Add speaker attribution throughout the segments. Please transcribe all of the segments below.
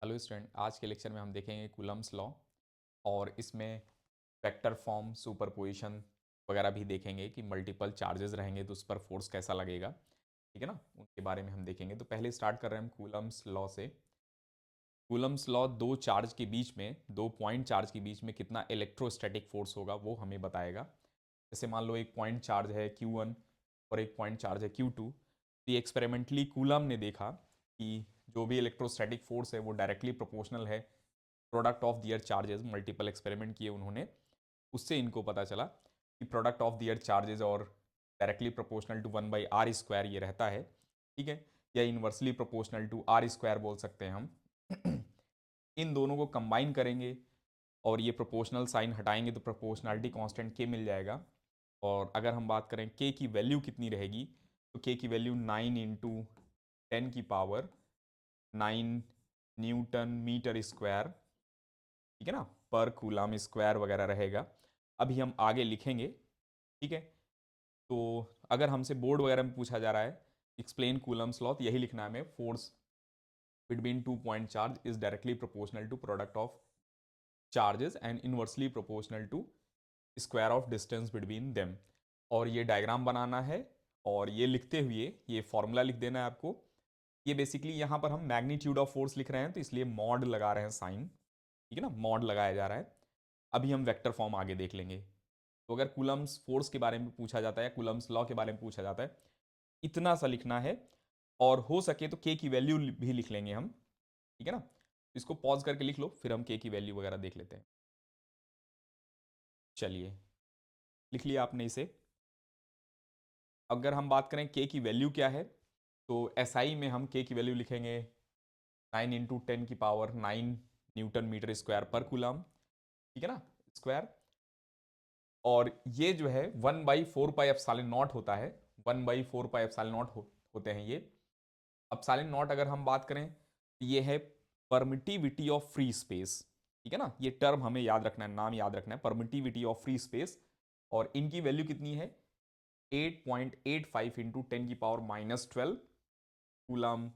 Speaker 1: Hello student, आज के lecture में हम देखेंगे कूलम्स लॉ और इसमें वेक्टर फॉर्म सुपरपोजिशन वगैरह भी देखेंगे कि मल्टीपल चार्जेस रहेंगे तो उस पर फोर्स कैसा लगेगा। ठीक है ना, उनके बारे में हम देखेंगे। तो पहले स्टार्ट कर रहे हैं हम कूलम्स लॉ से। कूलम्स लॉ दो चार्ज के बीच में, दो पॉइंट चार्ज के बीच में कितना इलेक्ट्रोस्टैटिक फोर्स होगा वो हमें बताएगा। जैसे मान लो एक पॉइंट चार्ज है Q1 और एक पॉइंट चार्ज है Q2। तो ये एक्सपेरिमेंटली कूलम ने देखा कि जो भी इलेक्ट्रोस्टैटिक फोर्स है वो डायरेक्टली प्रोपोर्शनल है product of their charges. Multiple experiment किए उन्होंने, उससे इनको पता चला कि प्रोडक्ट ऑफ दियर चार्जेस और डायरेक्टली प्रोपोर्शनल टू 1/r² ये रहता है। ठीक है, या इनवर्सली प्रोपोर्शनल टू r² बोल सकते हैं हम। इन दोनों को कंबाइन करेंगे और ये प्रोपोर्शनल साइन हटाएंगे तो प्रोपोर्शनलिटी कांस्टेंट के मिल जाएगा। और अगर हम बात करें के की वैल्यू कितनी रहेगी, तो के की वैल्यू 9 × 10⁻⁹ न्यूटन मीटर स्क्वायर, ठीक है ना, पर कूलम स्क्वायर वगैरह रहेगा। अभी हम आगे लिखेंगे। ठीक है, तो अगर हमसे बोर्ड वगैरह में पूछा जा रहा है एक्सप्लेन कूलम्स लॉ, तो यही लिखना है हमें, force between two point charge is directly proportional to product of charges and inversely proportional to square of distance between them. और ये डायग्राम बनाना है और ये लिखते हुए ये फॉर्मूला लिख देना है आपको। ये बेसिकली यहाँ पर हम मैग्नीट्यूड ऑफ फोर्स लिख रहे हैं तो इसलिए मॉड लगा रहे हैं साइन। ठीक है ना, मॉड लगाया जा रहा है। अभी हम वेक्टर फॉर्म आगे देख लेंगे। तो अगर कूलम्स फोर्स के बारे में पूछा जाता है या कूलम्स लॉ के बारे में पूछा जाता है, इतना सा लिखना है। और हो सके तो के की वैल्यू भी लिख लेंगे हम। ठीक है ना, इसको पॉज करके लिख लो, फिर हम के की वैल्यू वगैरह देख लेते हैं। चलिए, लिख लिया आपने इसे। अगर हम बात करें के की वैल्यू क्या है, तो एसआई में हम के की वैल्यू लिखेंगे 9 × 10⁹ न्यूटन मीटर स्क्वायर पर कूलम। ठीक है ना, स्क्वायर। और ये जो है 1/4πε0 होता है। 1/4πε0 होते हैं ये। एप्सिलॉन नॉट अगर हम बात करें तो ये है परमिटिविटी ऑफ फ्री स्पेस। ठीक है ना, ये टर्म हमें याद रखना है, नाम याद रखना है, परमिटिविटी ऑफ फ्री स्पेस। और इनकी वैल्यू कितनी है, 8.85 × 10⁻⁻12 कूलम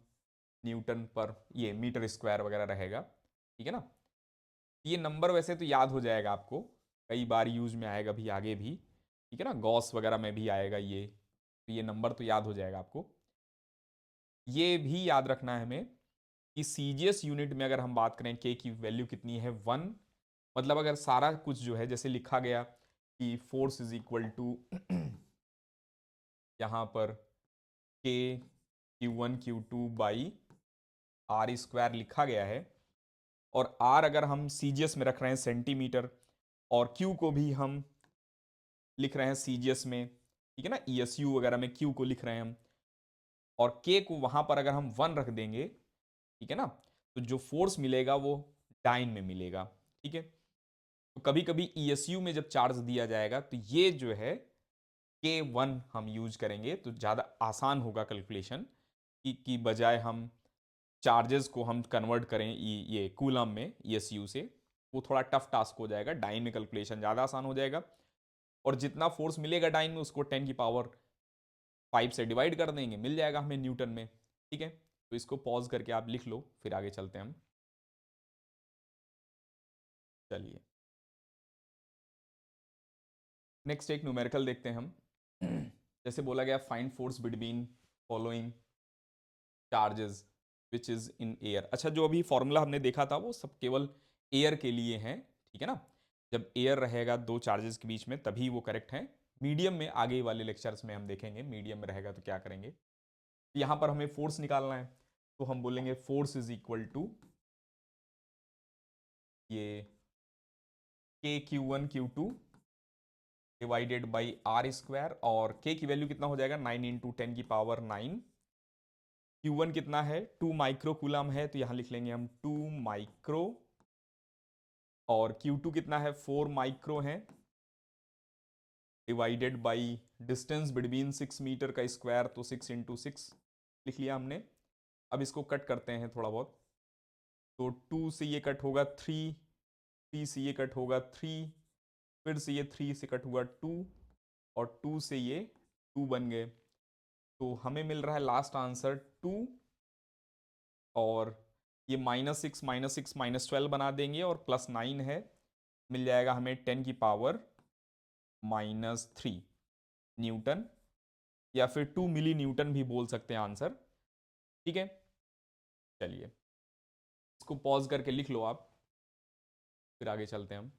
Speaker 1: न्यूटन पर ये मीटर स्क्वायर वगैरह रहेगा। ठीक है ना, ये नंबर वैसे तो याद हो जाएगा आपको, कई बार यूज में आएगा भी आगे भी। ठीक है ना, गॉस वगैरह में भी आएगा ये, तो ये नंबर तो याद हो जाएगा आपको। ये भी याद रखना है हमें कि सीजीएस यूनिट में अगर हम बात करें के की वैल्यू कितनी है 1। मतलब अगर सारा कुछ जो है जैसे लिखा गया कि फोर्स इज इक्वल टू यहां पर के Q1 Q2/r² लिखा गया है। और r अगर हम सीजीएस में रख रहे हैं सेंटीमीटर, और q को भी हम लिख रहे हैं सीजीएस में। ठीक है ना, ईएसयू वगैरह में q को लिख रहे हैं हम, और k को वहां पर अगर हम 1 रख देंगे, ठीक है ना, तो जो फोर्स मिलेगा वो डाइन में मिलेगा। ठीक है, तो कभी कभी ईएसयू में जब चार्ज दिया जाएगा तो ये जो है K1 हम यूज करेंगे तो ज़्यादा आसान होगा कैलकुलेशन की बजाय हम चार्जेस को हम कन्वर्ट करें ये कूलम में ईएसयू से, वो थोड़ा टफ टास्क हो जाएगा। डाइन में कैलकुलेशन ज़्यादा आसान हो जाएगा। और जितना फोर्स मिलेगा डाइन में उसको 10⁵ से डिवाइड कर देंगे, मिल जाएगा हमें न्यूटन में। ठीक है, तो इसको पॉज करके आप लिख लो, फिर आगे चलते हैं हम। चलिए, नेक्स्ट एक न्यूमेरिकल देखते हैं हम। जैसे बोला गया find force between following charges which is in air. अच्छा, जो अभी फॉर्मूला हमने देखा था वो सब केवल एयर के लिए है। ठीक है ना, जब एयर रहेगा दो चार्जेस के बीच में तभी वो करेक्ट है। मीडियम में आगे वाले लेक्चर्स में हम देखेंगे मीडियम में रहेगा तो क्या करेंगे। यहां पर हमें फोर्स निकालना है, तो हम बोलेंगे फोर्स इज इक्वल टू ये K Q1 Q2 divided by r²। और k की वैल्यू कितना हो जाएगा 9 × 10⁹ Q1 कितना है 2 माइक्रो कूलम है, तो यहां लिख लेंगे हम 2 माइक्रो। और Q2 कितना है 4 माइक्रो है, divided by distance between 6 metre का स्क्वायर, तो 6 × 6 लिख लिया हमने। अब इसको कट करते हैं थोड़ा बहुत, तो 2 से ये कट होगा 3, 3 से ये कट होगा 3, फिर से ये 3 से कट हुआ 2, और 2 से ये 2 बन गए। तो हमें मिल रहा है लास्ट आंसर 2। और ये -6 -6 -12 बना देंगे और +9 है, मिल जाएगा हमें 10 की पावर -3 न्यूटन, या फिर 2 मिली न्यूटन भी बोल सकते हैं आंसर। ठीक है, चलिए इसको पॉज करके लिख लो आप, फिर आगे चलते हैं हम।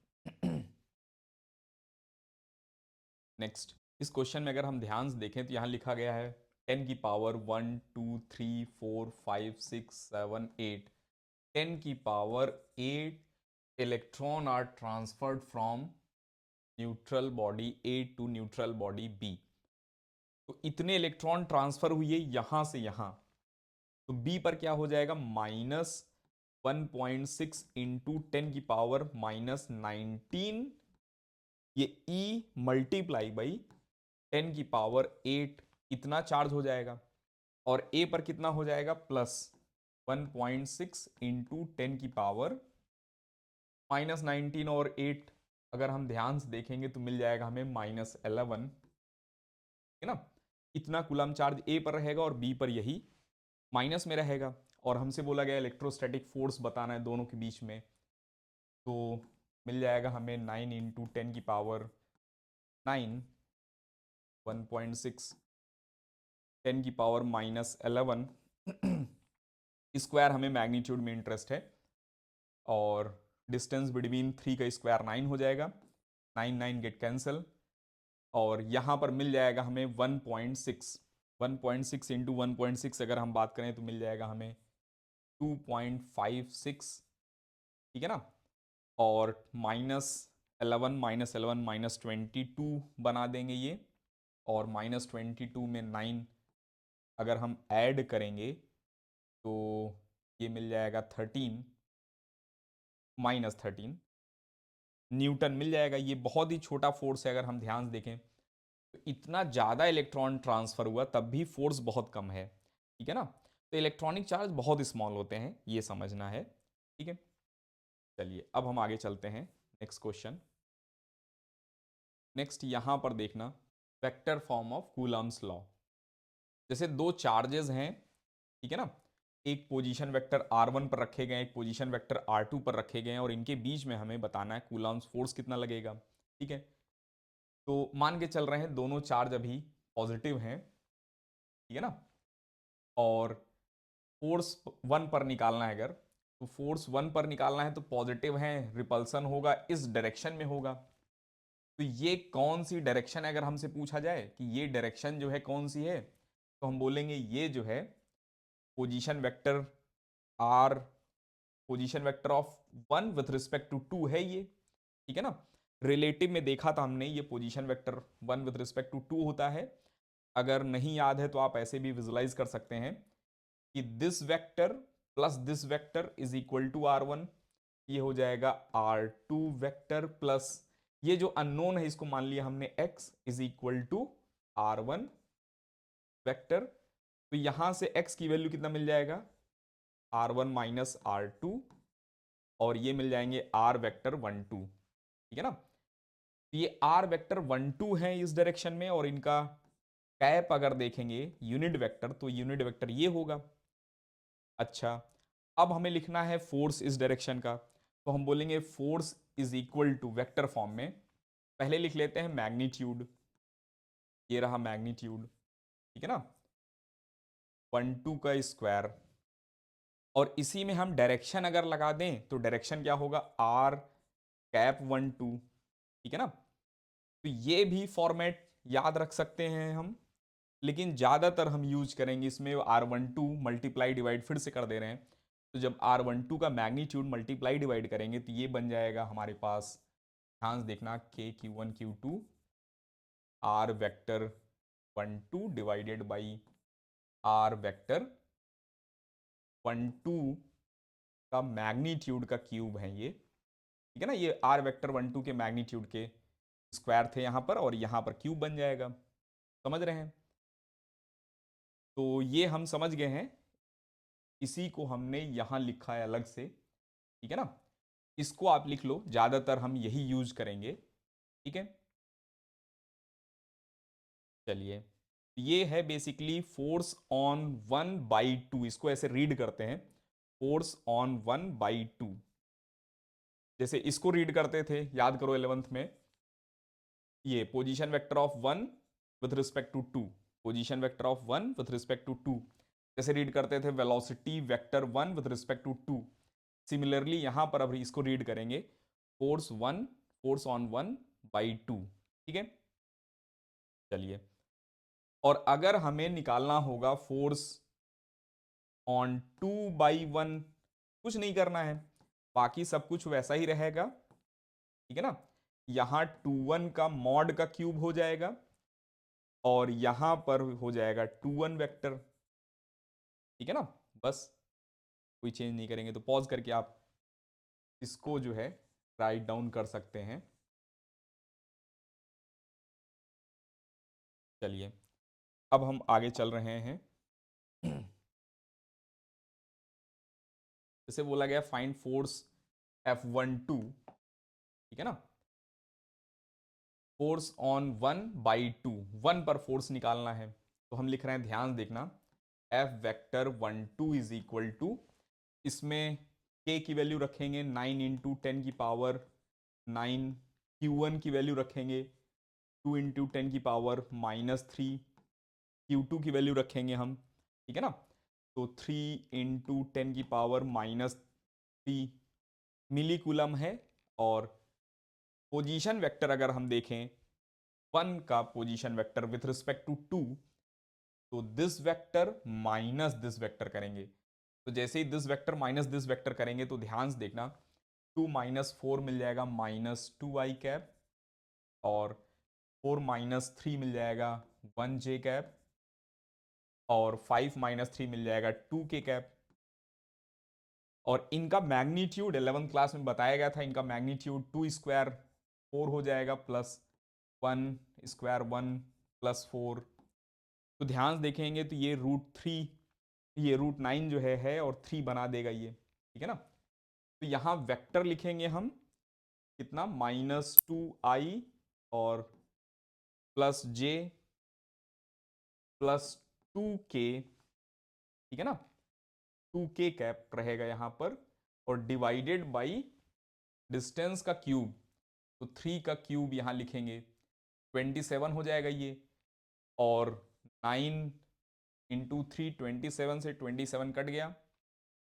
Speaker 1: नेक्स्ट, इस क्वेश्चन में अगर हम ध्यान से देखें तो यहाँ लिखा गया है 10 की पावर 1 2 3 4 5 6 7 8, 10 की power 8 electron are transferred from neutral body A to neutral body B. तो इतने इलेक्ट्रॉन ट्रांसफर हुए यहां से यहां, तो बी पर क्या हो जाएगा, -1.6 इंटू 10 की पावर -19, ये E मल्टीप्लाई बाई 10 की पावर 8 इतना चार्ज हो जाएगा, और A पर कितना हो जाएगा, +1.6 इंटू 10 की पावर -19 और 8, अगर हम ध्यान से देखेंगे तो मिल जाएगा हमें -11, है ना। इतना कूलम चार्ज ए पर रहेगा और बी पर यही माइनस में रहेगा, और हमसे बोला गया इलेक्ट्रोस्टैटिक फोर्स बताना है दोनों के बीच में, तो मिल जाएगा हमें 9 इंटू 10 की पावर 9, 1.6 10 की पावर -11 स्क्वायर, हमें मैग्नीट्यूड में इंटरेस्ट है, और डिस्टेंस बिटवीन 3 का स्क्वायर 9 हो जाएगा, 9 9 गेट कैंसिल, और यहाँ पर मिल जाएगा हमें 1.6, 1.6 इंटू 1.6 अगर हम बात करें तो मिल जाएगा हमें 2.56, ठीक है ना, और -11 -11 -22 बना देंगे ये, और -22 में 9 अगर हम ऐड करेंगे तो ये मिल जाएगा 13 -13 न्यूटन मिल जाएगा। ये बहुत ही छोटा फोर्स है, अगर हम ध्यान से देखें तो इतना ज़्यादा इलेक्ट्रॉन ट्रांसफर हुआ तब भी फोर्स बहुत कम है, ठीक है ना। तो इलेक्ट्रॉनिक चार्ज बहुत स्मॉल होते हैं, ये समझना है, ठीक है। चलिए अब हम आगे चलते हैं, नेक्स्ट क्वेश्चन। नेक्स्ट यहां पर देखना, vector form of Coulomb's law. जैसे दो चार्जेस हैं, ठीक है ना, एक पोजीशन वेक्टर r1 पर रखे गए, एक पोजीशन वेक्टर r2 पर रखे गए हैं, और इनके बीच में हमें बताना है कूलम्स फोर्स कितना लगेगा, ठीक है। तो मान के चल रहे हैं दोनों चार्ज अभी पॉजिटिव हैं, ठीक है ना, और फोर्स 1 पर निकालना है, अगर तो फोर्स 1 पर निकालना है तो पॉजिटिव है, रिपल्सन होगा इस डायरेक्शन में होगा। तो ये कौन सी डायरेक्शन है, अगर हमसे पूछा जाए कि ये डायरेक्शन जो है कौन सी है, तो हम बोलेंगे ये जो है position vector R, position vector of 1 with respect to 2 है ये, ठीक है ना। रिलेटिव में देखा था हमने, ये position vector 1 with respect to 2 होता है। अगर नहीं याद है तो आप ऐसे भी विजुलाइज कर सकते हैं कि this vector plus this vector is equal to r1, ये हो जाएगा r2 वेक्टर प्लस ये जो अननोन है इसको मान लिया हमने x is equal to r1 vector. तो यहां से x की वैल्यू कितना मिल जाएगा, r1 माइनस r2, और ये मिल जाएंगे r वेक्टर 1 2, ठीक है ना। तो ये r वेक्टर 1 2 है इस डायरेक्शन में, और इनका कैप अगर देखेंगे यूनिट वेक्टर तो यूनिट वेक्टर ये होगा। अच्छा, अब हमें लिखना है फोर्स इस डायरेक्शन का, तो हम बोलेंगे force is equal to vector form में पहले लिख लेते हैं मैग्नीट्यूड, ये रहा मैग्नीट्यूड, ठीक है ना, 1 2 का स्क्वायर, और इसी में हम डायरेक्शन अगर लगा दें तो डायरेक्शन क्या होगा, आर कैप 1 2, ठीक है ना। तो ये भी फॉर्मेट याद रख सकते हैं हम, लेकिन ज़्यादातर हम यूज करेंगे इसमें r12 मल्टीप्लाई डिवाइड, फिर से कर दे रहे हैं, तो जब r12 का मैग्नीट्यूड मल्टीप्लाई डिवाइड करेंगे तो ये बन जाएगा हमारे पास, ध्यान से देखना, k q1 q2 r vector 1 2 divided by r vector 1 2 का मैग्नीट्यूड का क्यूब है ये, ठीक है ना। ये r वेक्टर 1 2 के मैग्नीट्यूड के स्क्वायर थे यहाँ पर, और यहाँ पर क्यूब बन जाएगा, समझ रहे हैं। तो ये हम समझ गए हैं, इसी को हमने यहां लिखा है अलग से, ठीक है ना। इसको आप लिख लो, ज्यादातर हम यही यूज करेंगे, ठीक है। चलिए, ये है बेसिकली फोर्स ऑन 1/2, इसको ऐसे रीड करते हैं, फोर्स ऑन 1/2। जैसे इसको रीड करते थे, याद करो 11th में, ये position vector of 1 with respect to 2, position vector of 1 with respect to 2, जैसे रीड करते थे velocity vector 1 with respect to 2। Similarly यहां पर अब इसको रीड करेंगे फोर्स ऑन 1/2। ठीक है, चलिए। और अगर हमें निकालना होगा फोर्स ऑन 2/1, कुछ नहीं करना है, बाकी सब कुछ वैसा ही रहेगा। ठीक है ना, यहां 2/1 का मॉड का क्यूब हो जाएगा और यहां पर हो जाएगा 2/1 वेक्टर। ठीक है ना, बस कोई चेंज नहीं करेंगे। तो पॉज करके आप इसको जो है राइट डाउन कर सकते हैं। चलिए, अब हम आगे चल रहे हैं। जैसे बोला गया फाइंड फोर्स F12। ठीक है ना, फोर्स ऑन 1/2, 1 पर फोर्स निकालना है। तो हम लिख रहे हैं, ध्यान देखना, F vector 12 is equal to, इसमें K की वैल्यू रखेंगे 9 इंटू 10 की पावर 9, Q1 की वैल्यू रखेंगे 2 इंटू 10 की पावर -3, Q2 की वैल्यू रखेंगे हम। ठीक है ना, तो 3 इंटू 10 की पावर -3 मिली कूलम है। और पोजीशन वेक्टर अगर हम देखें 1 का position vector with respect to 2, तो this vector minus this vector करेंगे। तो जैसे ही this vector minus this vector करेंगे तो ध्यान से देखना, 2 - 4 मिल जाएगा -2i कैप, और 4 - 3 मिल जाएगा 1j कैप, और 5 - 3 मिल जाएगा 2k कैप। और इनका मैग्नीट्यूड 11th क्लास में बताया गया था, इनका मैग्नीट्यूड 2 स्क्वायर 4 हो जाएगा, प्लस 1 स्क्वायर 1 प्लस 4। तो ध्यान से देखेंगे तो ये √3, ये √9 जो है और 3 बना देगा ये। ठीक है ना, तो यहां वेक्टर लिखेंगे हम कितना, -2i और +j +2k। ठीक है ना, 2k कैप रहेगा यहां पर, और डिवाइडेड बाई डिस्टेंस का क्यूब, तो 3 का क्यूब यहां लिखेंगे 27 हो जाएगा ये। और 9 इंटू 3 27 से 27 कट गया,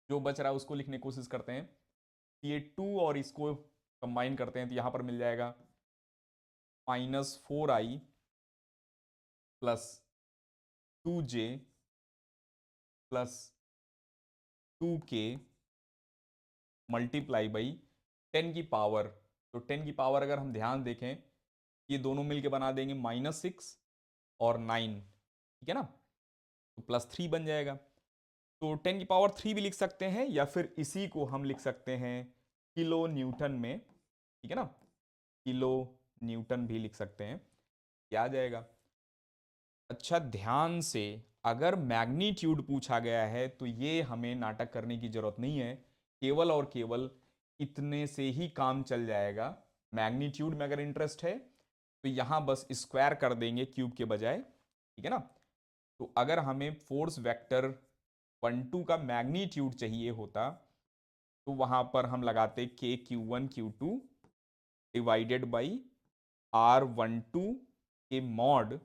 Speaker 1: जो बच रहा है उसको लिखने की कोशिश करते हैं। ये 2 और इसको कंबाइन करते हैं तो यहां पर मिल जाएगा -4i +2j +2k multiply by 10 की पावर। तो 10 की पावर अगर हम ध्यान देखें, ये दोनों मिलके बना देंगे -6 और 9। ठीक है ना, तो +3 बन जाएगा। तो 10 की पावर 3 भी लिख सकते हैं, या फिर इसी को हम लिख सकते हैं किलो न्यूटन में। ठीक है ना, किलो न्यूटन भी लिख सकते हैं, क्या आ जाएगा। अच्छा, ध्यान से, अगर मैग्नीट्यूड पूछा गया है तो ये हमें नाटक करने की जरूरत नहीं है, केवल और केवल इतने से ही काम चल जाएगा। मैग्नीट्यूड में अगर इंटरेस्ट है तो यहां बस स्क्वायर कर देंगे क्यूब के बजाय। ठीक है ना, तो अगर हमें फोर्स वेक्टर 12 का मैग्नीट्यूड चाहिए होता तो वहां पर हम लगाते KQ1 Q2 divided by R12 के मॉड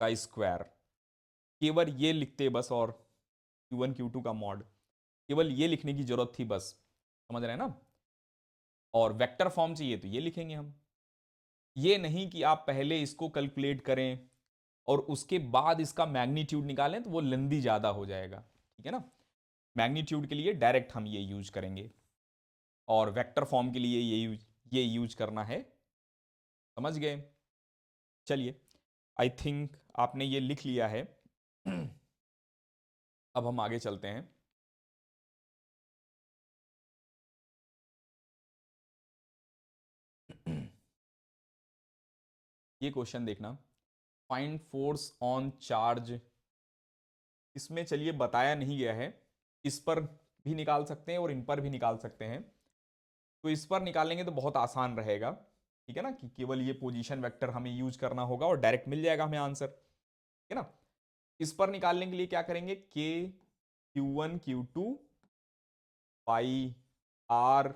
Speaker 1: का स्क्वायर, केवल ये लिखते बस, और Q1 Q2 का मॉड, केवल ये लिखने की जरूरत थी बस, समझ रहे हैं ना। और वेक्टर फॉर्म चाहिए तो ये लिखेंगे हम, ये नहीं कि आप पहले इसको कैलकुलेट करें और उसके बाद इसका मैग्नीट्यूड निकालें, तो वो लेंदी ज़्यादा हो जाएगा। ठीक है ना, मैग्नीट्यूड के लिए डायरेक्ट हम ये यूज करेंगे, और वेक्टर फॉर्म के लिए ये यूज करना है। समझ गए, चलिए, आई थिंक आपने ये लिख लिया है। अब हम आगे चलते हैं। ये क्वेश्चन देखना, फाइंड फोर्स ऑन चार्ज। इसमें चलिए बताया नहीं गया है, इस पर भी निकाल सकते हैं और इन पर भी निकाल सकते हैं। तो इस पर निकालेंगे तो बहुत आसान रहेगा। ठीक है ना, कि केवल ये पोजीशन वेक्टर हमें यूज करना होगा और डायरेक्ट मिल जाएगा हमें आंसर। ठीक है ना, इस पर निकालने के लिए क्या करेंगे, KQ1 Q2 बाई आर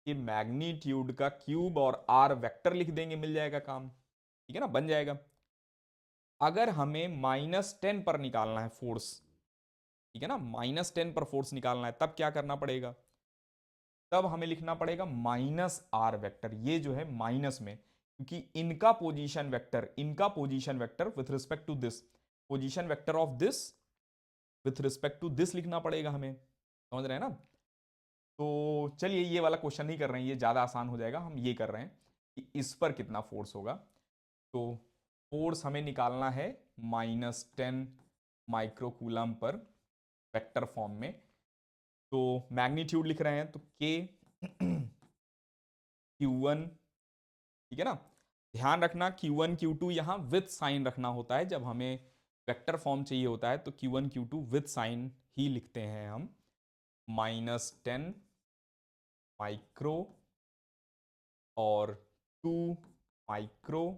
Speaker 1: के मैग्नीट्यूड का क्यूब और आर वेक्टर लिख देंगे, मिल जाएगा काम। ठीक है ना, बन जाएगा। अगर हमें -10 पर निकालना है फोर्स, ठीक है ना, -10 पर फोर्स निकालना है, तब क्या करना पड़ेगा? तब हमें लिखना पड़ेगा -r वेक्टर, ये जो है माइनस में, क्योंकि इनका position vector with respect to this, position vector of this with respect to this लिखना पड़ेगा हमें। समझ रहे हैं ना? तो चलिए ये वाला क्वेश्चन नहीं कर रहे हैं, ये ज्यादा आसान हो जाएगा। हम ये कर रहे हैं कि इस पर कितना फोर्स होगा। तो फोर्स हमें निकालना है -10 माइक्रोकूलम पर वेक्टर फॉर्म में। तो मैग्नीट्यूड लिख रहे हैं, तो के Q1, ठीक है ना। ध्यान रखना Q1 Q2 यहां विथ साइन रखना होता है, जब हमें वेक्टर फॉर्म चाहिए होता है तो Q1 Q2 विथ साइन ही लिखते हैं हम। -10 माइक्रो और 2 माइक्रो।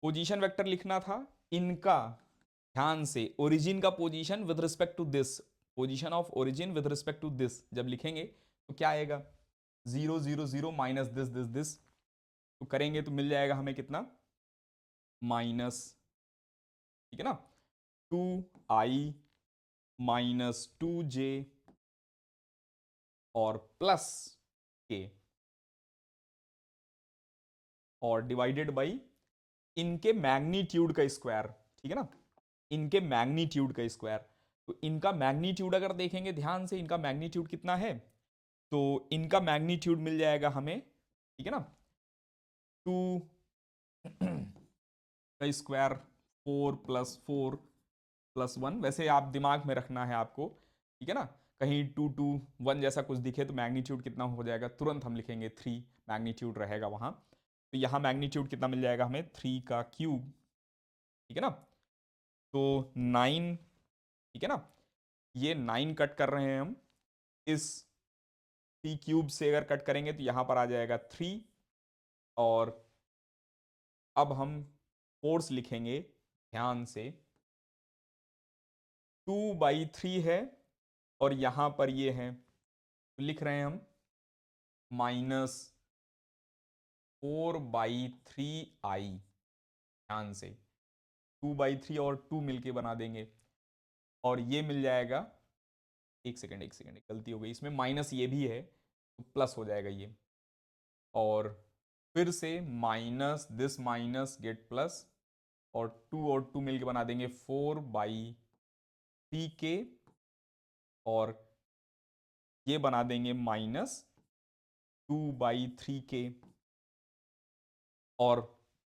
Speaker 1: पोजीशन वेक्टर लिखना था इनका, ध्यान से, ओरिजिन का position with respect to this, position of origin with respect to this जब लिखेंगे तो क्या आएगा? 0 0 0 माइनस दिस। तो करेंगे तो मिल जाएगा हमें कितना? माइनस, ठीक है ना, 2i -2j और प्लस के, और डिवाइडेड बाई इनके मैग्नीट्यूड का स्क्वायर। ठीक है ना, इनके मैग्नीट्यूड का स्क्वायर। तो इनका मैग्नीट्यूड अगर देखेंगे ध्यान से, इनका मैग्नीट्यूड कितना है? तो इनका मैग्नीट्यूड मिल जाएगा हमें, ठीक है ना, 2 का स्क्वायर, 4 + 4 + 1। वैसे आप दिमाग में रखना है आपको, ठीक है ना, कहीं 2 2 1 जैसा कुछ दिखे तो मैग्नीट्यूड कितना हो जाएगा, तुरंत हम लिखेंगे 3 मैग्नीट्यूड रहेगा वहां। तो यहां मैग्नीट्यूड कितना मिल जाएगा हमें? 3 का क्यूब, ठीक है ना। तो 9, ठीक है ना, ये 9 कट कर रहे हैं हम, इस थ्री क्यूब से अगर कट करेंगे तो यहां पर आ जाएगा 3। और अब हम फोर्स लिखेंगे ध्यान से, 2/3 है और यहां पर ये है, तो लिख रहे हैं हम -4/3i। ध्यान से, 2/3 और 2 मिलके बना देंगे, और ये मिल जाएगा, एक सेकेंड गलती हो गई इसमें, माइनस ये भी है तो प्लस हो जाएगा ये, और फिर से minus this minus gate plus, और 2 मिलके बना देंगे 4/3k, और ये बना देंगे -2/3k। और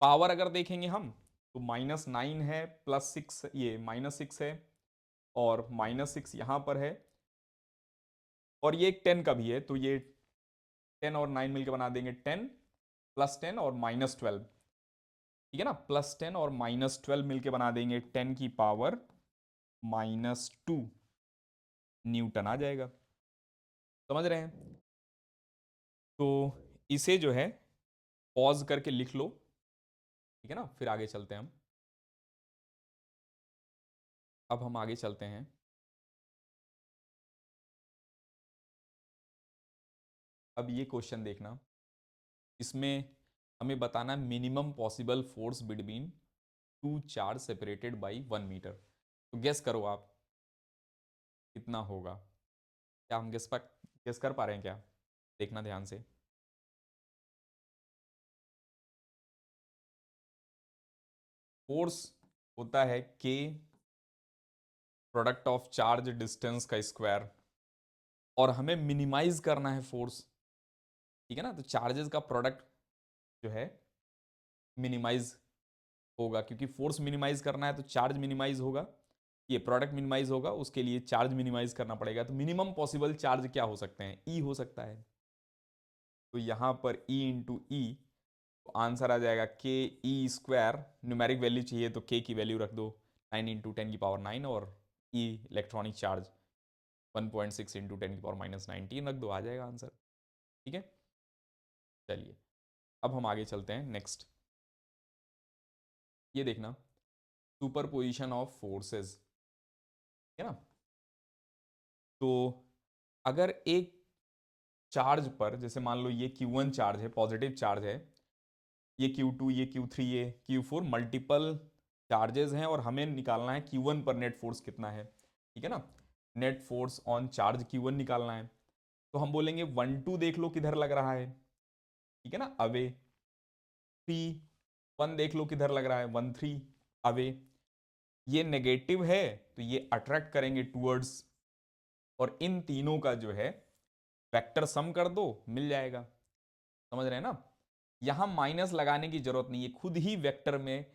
Speaker 1: पावर अगर देखेंगे हम तो -9 है, +6, ये -6 है, और -6 यहां पर है, और ये 10 का भी है, तो ये 10 और 9 मिलकर बना देंगे 10 + 10 और -12, ठीक है ना, +10 और -12 मिलके बना देंगे 10 की पावर -2 न्यूटन आ जाएगा। समझ रहे हैं? तो इसे जो है पॉज करके लिख लो, ठीक है ना, फिर आगे चलते हैं हम। अब हम आगे चलते हैं। अब ये क्वेश्चन देखना, इसमें हमें बताना minimum possible force between two charge separated by 1 metre. तो गेस करो आप कितना होगा? क्या हम गेस कर पा रहे हैं क्या? देखना ध्यान से। फोर्स होता है के, प्रोडक्ट ऑफ चार्ज डिस्टेंस का स्क्वायर, और हमें मिनिमाइज करना है फोर्स, ठीक है ना। तो चार्जेस का प्रोडक्ट जो है मिनिमाइज होगा, क्योंकि फोर्स मिनिमाइज करना है तो चार्ज मिनिमाइज होगा, ये प्रोडक्ट मिनिमाइज होगा, उसके लिए चार्ज मिनिमाइज करना पड़ेगा। तो मिनिमम पॉसिबल चार्ज क्या हो सकते हैं? ई हो सकता है। तो यहां पर ई इंटू ई, तो आंसर आ जाएगा के ई स्क्वायर। न्यूमेरिक वैल्यू चाहिए तो के की वैल्यू रख दो, 9 × 10⁻⁹, और ई इलेक्ट्रॉनिक चार्ज 1.6 × 10⁻−19 रख दो, आ जाएगा आंसर। ठीक है, चलिए अब हम आगे चलते हैं नेक्स्ट। ये देखना, सुपर पोजिशन ऑफ फोर्सेस, है ना। तो अगर एक चार्ज पर, जैसे मान लो ये Q1 चार्ज है, पॉजिटिव चार्ज है, ये Q2, ये Q3, ये Q4 मल्टीपल चार्जेस हैं और हमें निकालना है Q1 पर नेट फोर्स कितना है, ठीक है ना। Net force on charge Q1 निकालना है। तो हम बोलेंगे 1 2 देख लो किधर लग रहा है, ठीक है ना, अवे। 3 1 देख लो किधर लग रहा है, 1 3 अवे। ये नेगेटिव है तो ये अट्रैक्ट करेंगे टूवर्ड्स, और इन तीनों का जो है वेक्टर सम कर दो, मिल जाएगा। समझ रहे हैं ना। यहां माइनस लगाने की जरूरत नहीं है, खुद ही वेक्टर में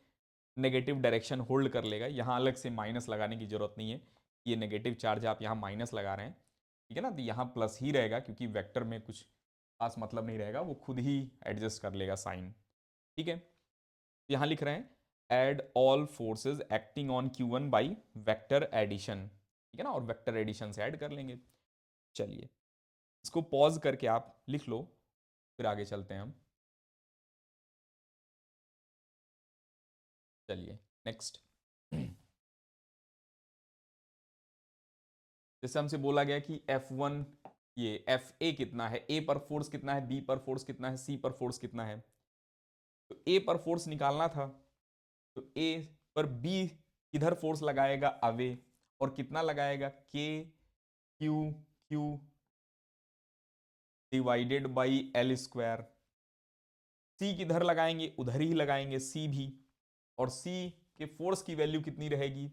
Speaker 1: नेगेटिव डायरेक्शन होल्ड कर लेगा। यहां अलग से माइनस लगाने की जरूरत नहीं है। ये नेगेटिव चार्ज आप यहां माइनस लगा रहे हैं, ठीक है ना, तो यहां प्लस ही रहेगा क्योंकि वेक्टर में कुछ खास मतलब नहीं रहेगा, वो खुद ही एडजस्ट कर लेगा साइन, ठीक है। यहां लिख रहे हैं add all forces acting on Q1 by vector addition, ठीक है ना, और वेक्टर एडिशन से ऐड कर लेंगे। चलिए इसको पॉज करके आप लिख लो, फिर आगे चलते हैं हम। चलिए नेक्स्ट। जैसे हमसे बोला गया कि F1, ये FA कितना है, A पर फोर्स कितना है, B पर फोर्स कितना है, C पर फोर्स कितना है। तो A पर फोर्स निकालना था, तो A पर B किधर फोर्स लगाएगा, अवे, और कितना लगाएगा, KQ divided by L square. C किधर लगाएंगे, उधर ही लगाएंगे C भी, और C के फोर्स की वैल्यू कितनी रहेगी,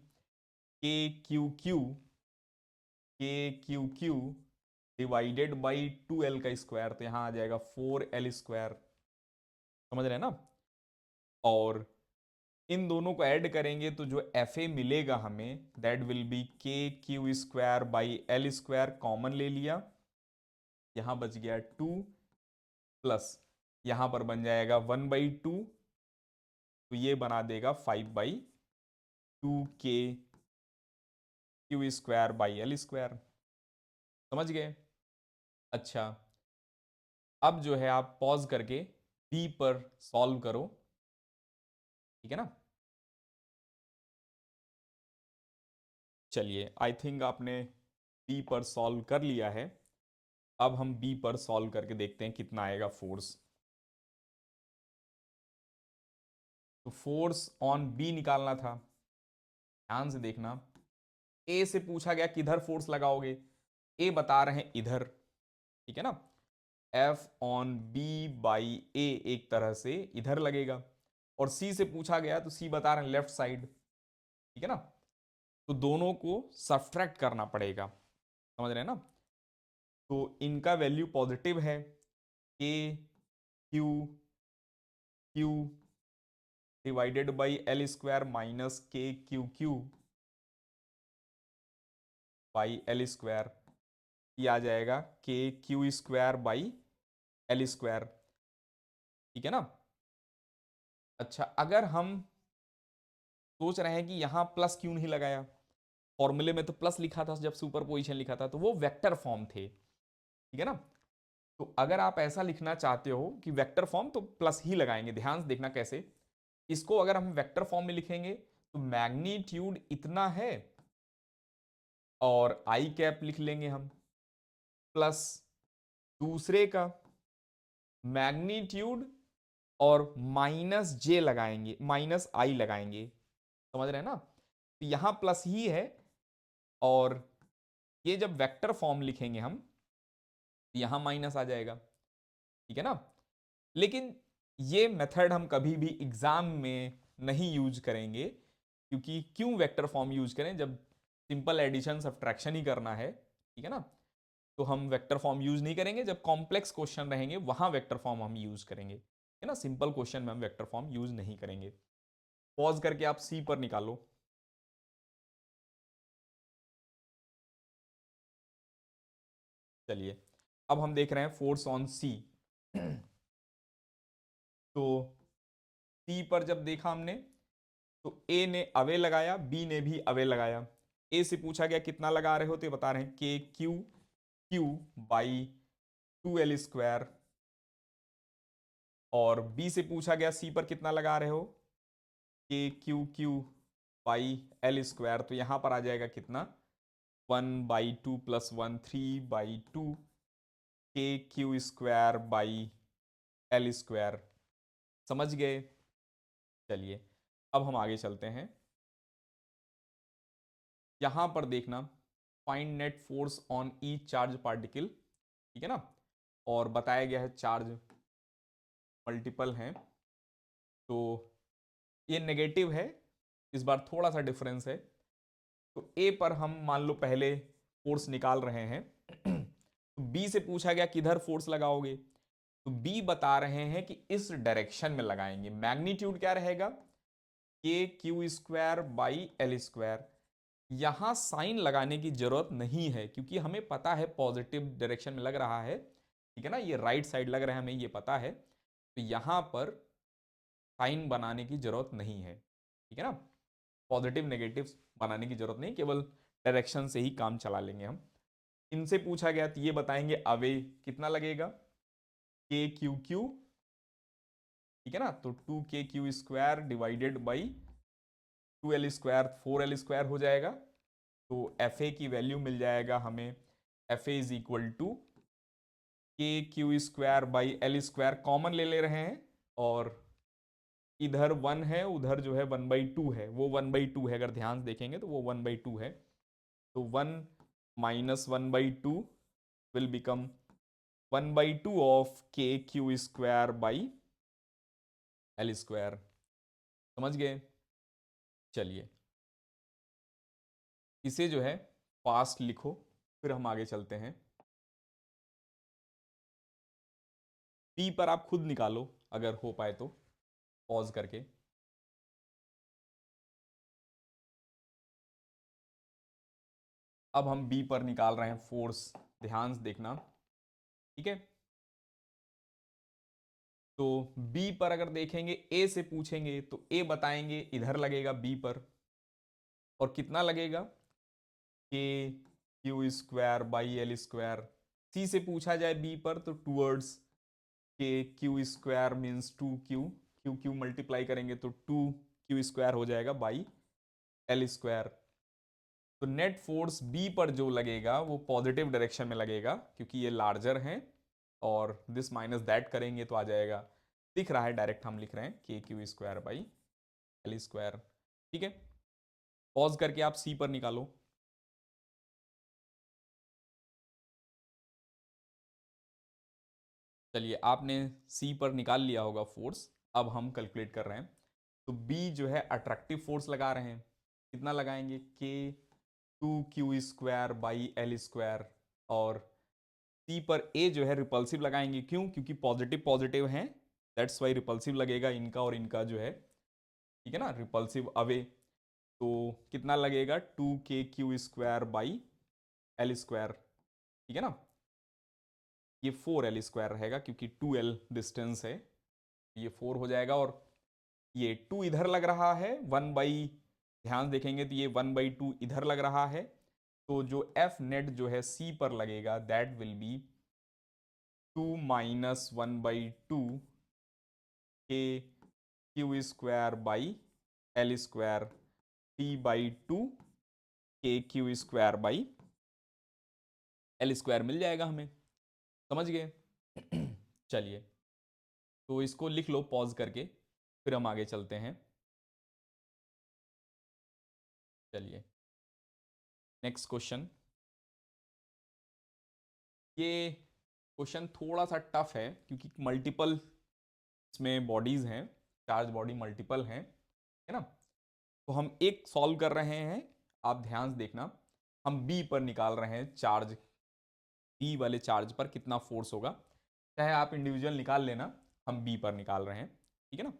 Speaker 1: KQQ डिवाइडेड बाई 2L का स्क्वायर, तो यहां आ जाएगा 4L स्क्वायर। समझ रहे हैं ना। और इन दोनों को ऐड करेंगे तो जो FA मिलेगा हमें, that will be KQ square by L square, common ले लिया, यहां बच गया 2, प्लस यहां पर बन जाएगा 1/2, तो ये बना देगा 5/2 KQ square by L square. समझ गए। अच्छा, अब जो है आप पॉज करके बी पर सॉल्व करो, ठीक है ना। चलिए आई थिंक आपने बी पर सॉल्व कर लिया है। अब हम बी पर सॉल्व करके देखते हैं कितना आएगा फोर्स। तो फोर्स ऑन बी निकालना था, ध्यान से देखना। ए से पूछा गया किधर फोर्स लगाओगे, ए बता रहे हैं इधर, ठीक है ना। एफ ऑन बी बाई ए एक तरह से इधर लगेगा, और सी से पूछा गया तो सी बता रहे हैं लेफ्ट साइड, ठीक है ना। तो दोनों को सब्ट्रैक्ट करना पड़ेगा, समझ रहे हैं ना। तो इनका वैल्यू पॉजिटिव है, के Q Q divided by L square minus KQQ by L square, ये आ जाएगा KQ square by L square, ठीक है ना। अच्छा, अगर हम सोच रहे हैं कि यहां प्लस क्यों नहीं लगाया, फॉर्मूले में तो प्लस लिखा था जब सुपर पोजिशन लिखा था, तो वो वेक्टर फॉर्म थे, ठीक है ना। तो अगर आप ऐसा लिखना चाहते हो कि वेक्टर फॉर्म, तो प्लस ही लगाएंगे। ध्यान से देखना कैसे, इसको अगर हम वेक्टर फॉर्म में लिखेंगे तो मैग्नीट्यूड इतना है, और आई कैप लिख लेंगे हम, प्लस दूसरे का मैग्नीट्यूड, और माइनस जे लगाएंगे, माइनस आई लगाएंगे। समझ रहे हैं ना। तो यहां प्लस ही है, और ये जब वेक्टर फॉर्म लिखेंगे हम, यहां माइनस आ जाएगा, ठीक है ना। लेकिन ये मेथड हम कभी भी एग्जाम में नहीं यूज करेंगे, क्योंकि क्यों वेक्टर फॉर्म यूज करें जब सिंपल एडिशन सब्ट्रैक्शन ही करना है, ठीक है ना। तो हम वेक्टर फॉर्म यूज नहीं करेंगे, जब कॉम्प्लेक्स क्वेश्चन रहेंगे वहां वेक्टर फॉर्म हम यूज करेंगे, ठीक है ना। सिंपल क्वेश्चन में हम वेक्टर फॉर्म यूज नहीं करेंगे। पॉज करके आप सी पर निकालो। चलिए अब हम देख रहे हैं फोर्स ऑन सी। तो सी पर जब देखा हमने, तो ए ने अवे लगाया, बी ने भी अवे लगाया। ए से पूछा गया कितना लगा रहे हो, तो ये बता रहे हैं के Q Q by 2L square, और बी से पूछा गया सी पर कितना लगा रहे हो, KQQ बाई L स्क्वायर, तो यहां पर आ जाएगा कितना, 1/2 + 1 3/2 kq² समझ गए। चलिए अब हम आगे चलते हैं। यहां पर देखना find net force on each charge particle, ठीक है ना, और बताया गया है चार्ज मल्टीपल हैं, तो ये नेगेटिव है, इस बार थोड़ा सा डिफरेंस है। तो ए पर हम मान लो पहले फोर्स निकाल रहे हैं तो बी से पूछा गया किधर फोर्स लगाओगे, तो बी बता रहे हैं कि इस डायरेक्शन में लगाएंगे। मैग्नीट्यूड क्या रहेगा, kq²/L²। यहां साइन लगाने की जरूरत नहीं है क्योंकि हमें पता है पॉजिटिव डायरेक्शन में लग रहा है, ठीक है ना, ये राइट साइड लग रहा है, हमें ये पता है, तो यहां पर साइन बनाने की जरूरत नहीं है, ठीक है ना, पॉजिटिव नेगेटिव बनाने की जरूरत नहीं, केवल डायरेक्शन से ही काम चला लेंगे हम। इनसे पूछा गया तो ये बताएंगे अवे कितना लगेगा, kq, ठीक है ना, तो 2kq² divided by 2l², 4l² हो जाएगा। तो FA की वैल्यू मिल जाएगा हमें, FA is equal to kq²/L², common ले ले रहे हैं, और इधर 1 है, उधर जो है 1/2 है, वो 1/2 है, अगर ध्यान से देखेंगे तो वो 1/2 है, तो 1 - 1/2 विल बिकम 1/2 ऑफ kq²/L²। समझ गए। चलिए इसे जो है फास्ट लिखो, फिर हम आगे चलते हैं। बी पर आप खुद निकालो अगर हो पाए तो, पॉज करके। अब हम बी पर निकाल रहे हैं फोर्स, ध्यान से देखना, ठीक है। तो बी पर अगर देखेंगे ए से पूछेंगे तो ए बताएंगे इधर लगेगा बी पर, और कितना लगेगा, kq²/L²। सी से पूछा जाए बी पर तो towards kq² means 2q, Q multiply करेंगे तो 2q² हो जाएगा बाई L²। तो नेट फोर्स बी पर जो लगेगा वो पॉजिटिव डायरेक्शन में लगेगा क्योंकि ये लार्जर है, और दिस माइनस दैट करेंगे तो आ जाएगा, दिख रहा है डायरेक्ट, हम लिख रहे हैं kq²/L², ठीक है। पॉज करके आप सी पर निकालो। चलिए आपने सी पर निकाल लिया होगा फोर्स, अब हम कैलकुलेट कर रहे हैं। तो बी जो है अट्रैक्टिव फोर्स लगा रहे हैं, कितना लगाएंगे, k2q²/L², और सी पर ए जो है रिपल्सिव लगाएंगे, क्यों, क्योंकि पॉजिटिव पॉजिटिव हैं, दैट्स वाई रिपल्सिव लगेगा इनका और इनका जो है, ठीक है ना, रिपल्सिव अवे। तो कितना लगेगा, 2kq²/L², ठीक है ना, ये 4l² रहेगा क्योंकि 2l डिस्टेंस है, ये 4 हो जाएगा, और ये 2 इधर लग रहा है, ध्यान देखेंगे तो ये 1/2 इधर लग रहा है, तो जो एफ नेट जो है सी पर लगेगा that will be 2 - 1/2 kq²/L² t/2 kq²/L² मिल जाएगा हमें। समझ गए। चलिए तो इसको लिख लो पॉज करके, फिर हम आगे चलते हैं। चलिए नेक्स्ट क्वेश्चन। ये क्वेश्चन थोड़ा सा टफ है क्योंकि मल्टीपल इसमें बॉडीज हैं, चार्ज बॉडी मल्टीपल हैं, है ना। तो हम एक सॉल्व कर रहे हैं, आप ध्यान से देखना, हम बी पर निकाल रहे हैं चार्ज, बी वाले चार्ज पर कितना फोर्स होगा, चाहे आप इंडिविजुअल निकाल लेना, हम बी पर निकाल रहे हैं, ठीक है ना।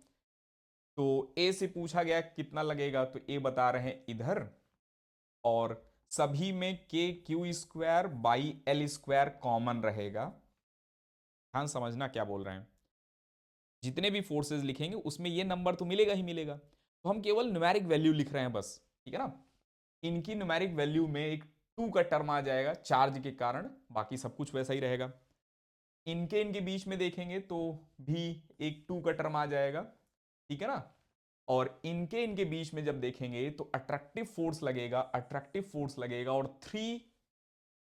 Speaker 1: तो ए से पूछा गया कितना लगेगा, तो ए बता रहे हैं इधर, और सभी में kq²/L² कॉमन रहेगा। ध्यान समझना क्या बोल रहे हैं, जितने भी फोर्सेस लिखेंगे उसमें ये नंबर तो मिलेगा ही मिलेगा, तो हम केवल न्यूमेरिक वैल्यू लिख रहे हैं बस, ठीक है ना। इनकी न्यूमेरिक वैल्यू में एक 2 का टर्म आ जाएगा चार्ज के कारण, बाकी सब कुछ वैसा ही रहेगा। इनके इनके बीच में देखेंगे तो भी एक 2 का टर्म आ जाएगा, ठीक है ना। और इनके इनके बीच में जब देखेंगे तो अट्रैक्टिव फोर्स लगेगा और 3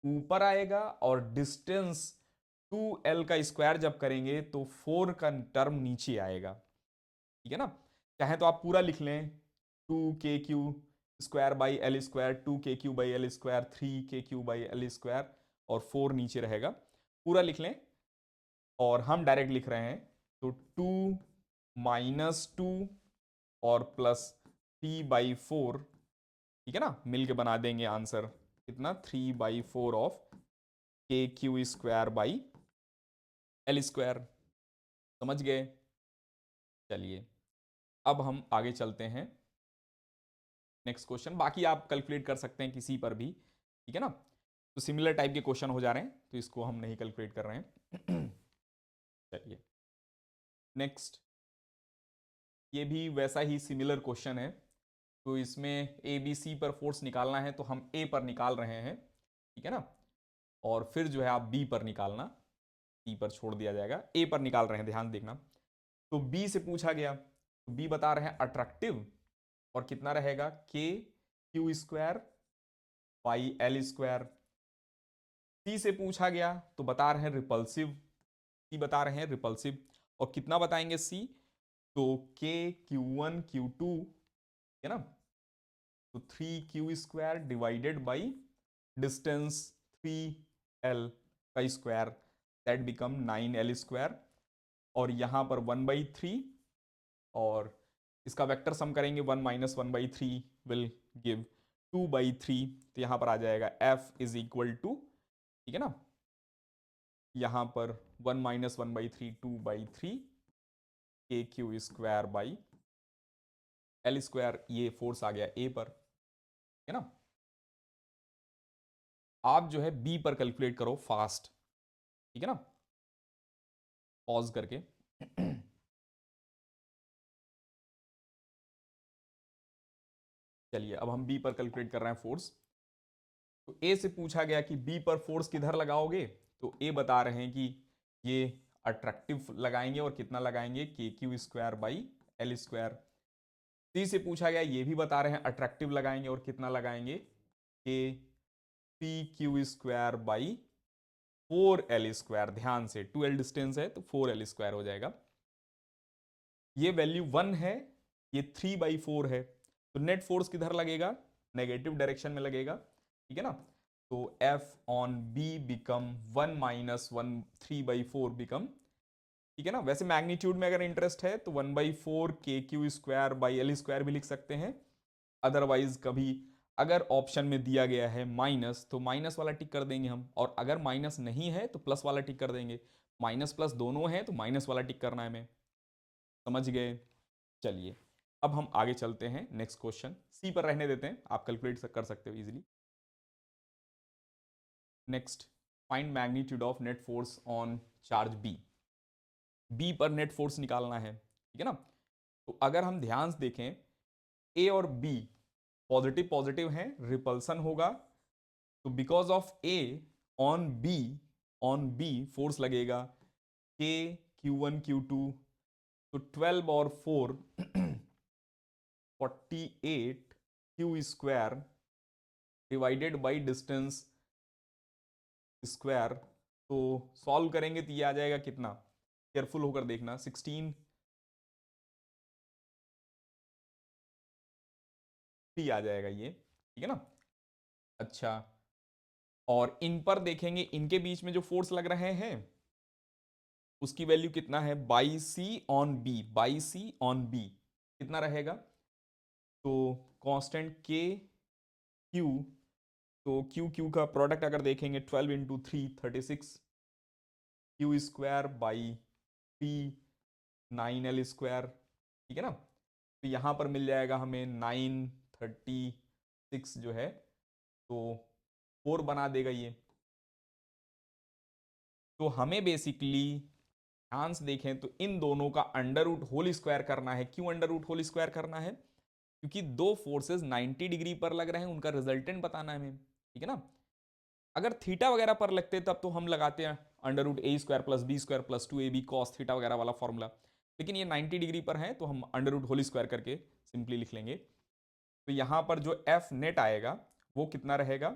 Speaker 1: ऊपर आएगा और डिस्टेंस 2l का स्क्वायर जब करेंगे तो 4 का टर्म नीचे आएगा, ठीक है ना। चाहे तो आप पूरा लिख लें 2kq square by L square, 2kq by L square, 3kq by L square और 4 नीचे रहेगा, पूरा लिख लें। और हम डायरेक्ट लिख रहे हैं तो 2 माइनस 2 और प्लस 3/4, ठीक है ना, मिलके बना देंगे आंसर कितना 3/4 of kq square by L square. समझ गए। चलिए अब हम आगे चलते हैं नेक्स्ट क्वेश्चन। बाकी आप कैलकुलेट कर सकते हैं किसी पर भी, ठीक है ना। तो सिमिलर टाइप के क्वेश्चन हो जा रहे हैं तो इसको हम नहीं कैलकुलेट कर रहे हैं। चलिए नेक्स्ट, ये भी वैसा ही सिमिलर क्वेश्चन है। तो इसमें ए बी सी पर फोर्स निकालना है तो हम ए पर निकाल रहे हैं, ठीक है ना। और फिर जो है आप बी पर निकालना, सी पर छोड़ दिया जाएगा, ए पर निकाल रहे हैं, ध्यान देखना। तो बी से पूछा गया तो बी बता रहे हैं अट्रैक्टिव और कितना रहेगा K Q square by L square. C से पूछा गया तो बता रहे हैं रिपल्सिव, सी बता रहे हैं रिपल्सिव और कितना बताएंगे सी, तो के Q1 Q2 है ना, तो 3q square divided by distance 3l का square, that become 9l square. और यहां पर 1/3 और इसका वेक्टर सम करेंगे 1 माइनस 1/3 विल गिव 2/3, तो यहां पर आ जाएगा F इज इक्वल टू, ठीक है ना, यहां पर 1 माइनस 1/3 2/3 के Q square by L square. ये फोर्स आ गया ए पर, है ना। आप जो है बी पर कैलकुलेट करो फास्ट, ठीक है ना, पॉज करके। चलिए अब हम बी पर कैलकुलेट कर रहे हैं फोर्स। तो ए से पूछा गया कि बी पर फोर्स किधर लगाओगे, तो ए बता रहे हैं कि ये अट्रैक्टिव लगाएंगे और कितना लगाएंगे K Q square by L square. C से पूछा गया ये भी बता रहे हैं अट्रैक्टिव लगाएंगे और कितना लगाएंगे के P Q square by 4l square. ध्यान से 2l डिस्टेंस है तो 4l स्क्वायर हो जाएगा। ये वैल्यू 1 है, ये 3/4 है, तो नेट फोर्स किधर लगेगा, नेगेटिव डायरेक्शन में लगेगा, ठीक है ना। तो F on B become 1 minus 1 3/4 become, ठीक है ना। वैसे मैग्नीट्यूड में अगर इंटरेस्ट है तो 1/4 के Q square by L square भी लिख सकते हैं। अदरवाइज कभी अगर ऑप्शन में दिया गया है माइनस तो माइनस वाला टिक कर देंगे हम, और अगर माइनस नहीं है तो प्लस वाला टिक कर देंगे। माइनस प्लस दोनों है तो माइनस वाला टिक करना है हमें। समझ गए। चलिए अब हम आगे चलते हैं नेक्स्ट क्वेश्चन, सी पर रहने देते हैं, आप कैलकुलेट कर सकते हो easily. Next, find magnitude of net force on charge B. बी पर नेट फोर्स निकालना है, ठीक है ना। तो अगर हम ध्यान से देखें ए और बी पॉजिटिव पॉजिटिव हैं, रिपल्सन होगा, तो because of A on B force लगेगा के Q1 Q2, तो 12 और 4 48 Q square divided by distance square. तो सॉल्व करेंगे तो ये आ जाएगा कितना, केयरफुल होकर देखना, 16 आ जाएगा ये, ठीक है ना। अच्छा, और इन पर देखेंगे इनके बीच में जो फोर्स लग रहे हैं उसकी वैल्यू कितना है, by C on B, by C on B कितना रहेगा, तो कांस्टेंट के क्यू, तो क्यू क्यू का प्रोडक्ट अगर देखेंगे 12 into 3 36 Q square by 3 9l square, ठीक है ना। तो यहां पर मिल जाएगा हमें 936 जो है, तो 4 बना देगा ये। तो हमें बेसिकली ध्यान से देखें तो इन दोनों का अंडर रूट होल स्क्वायर करना है। क्यों अंडर रूट होल स्क्वायर करना है, क्योंकि दो फोर्सेस 90 डिग्री पर लग रहे हैं, उनका रिजल्टेंट बताना है हमें, ठीक है ना। अगर थीटा वगैरह पर लगते तब तो हम लगाते हैं under root A square plus B square plus 2ab cos theta वगैरह वाला फॉर्मूला, लेकिन ये 90 डिग्री पर है तो हम अंडर रूट होल स्क्वायर करके सिंपली लिख लेंगे। तो यहाँ पर जो एफ नेट आएगा वो कितना रहेगा,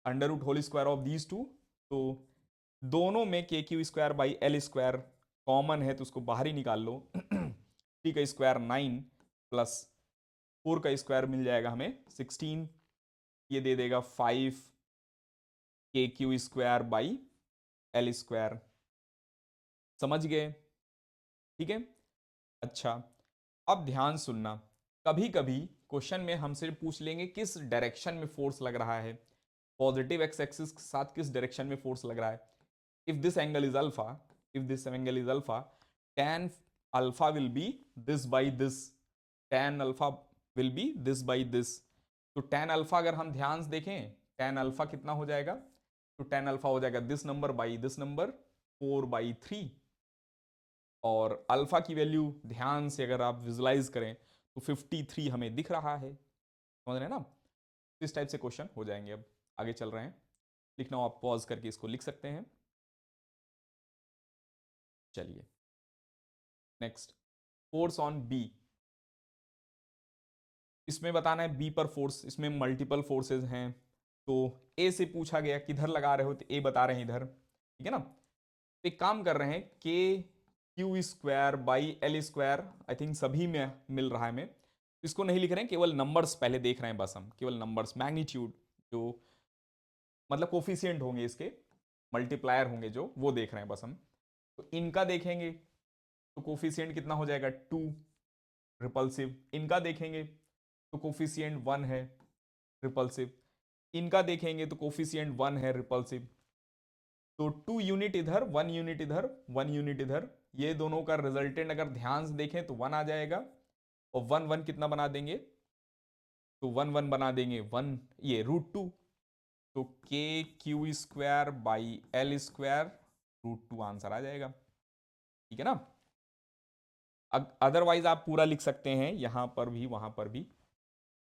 Speaker 1: under root whole square of these two. तो दोनों में के Q square by L square common है तो उसको बाहर ही निकाल लो। 3 का स्क्वायर 9 प्लस 4 का स्क्वायर मिल जाएगा हमें 16, ये दे देगा 5 के Q square by L square. समझ गए? ठीक है। अच्छा, अब ध्यान सुनना, कभी कभी क्वेश्चन में हमसे पूछ लेंगे किस डायरेक्शन में फोर्स लग रहा है, पॉजिटिव एक्स एक्सिस के साथ किस डायरेक्शन में फोर्स लग रहा है। If this angle is alpha, if this angle is alpha, tan alpha will be this by this, tan alpha will be this by this. तो tan अल्फा अगर हम ध्यान से देखें, tan अल्फा कितना हो जाएगा, तो tan अल्फा हो जाएगा this number by this number 4/3। और अल्फा की वैल्यू ध्यान से अगर आप विजुलाइज करें तो 53 हमें दिख रहा है। समझ रहे हैं ना? इस टाइप से क्वेश्चन हो जाएंगे। अब आगे चल रहे हैं, लिखना हो आप पॉज करके इसको लिख सकते हैं। चलिए नेक्स्ट, फोर्स ऑन बी। इसमें बताना है बी पर फोर्स, इसमें मल्टीपल फोर्सेस हैं। तो ए से पूछा गया किधर लगा रहे हो, तो ए बता रहे हैं इधर, ठीक है ना। तो एक काम कर रहे हैं, के Q square by L square, I think सभी में मिल रहा है हमें, इसको नहीं लिख रहे हैं, केवल नंबर्स पहले देख रहे हैं बस हम, केवल नंबर्स, मैग्नीट्यूड जो मतलब कोफिशिएंट होंगे इसके, मल्टीप्लायर होंगे जो, वो देख रहे हैं बस हम। तो इनका देखेंगे तो कोफिशिएंट कितना हो जाएगा 2, रिपल्सिव। इनका देखेंगे तो कोफिशिएंट 1 है, रिपल्सिव। इनका देखेंगे तो कोफिशिएंट 1 है, रिपल्सिव। तो 2 यूनिट इधर, 1 यूनिट इधर, 1 यूनिट इधर, ये दोनों का रिजल्टेंट अगर ध्यान से देखें तो 1 आ जाएगा। और 1 1 कितना बना देंगे, तो 1 1 बना देंगे 1, ये √2। तो K Q square by L square √2 answer आ जाएगा। ठीक है ना। अदरवाइज आप पूरा लिख सकते हैं, यहां पर भी वहां पर भी,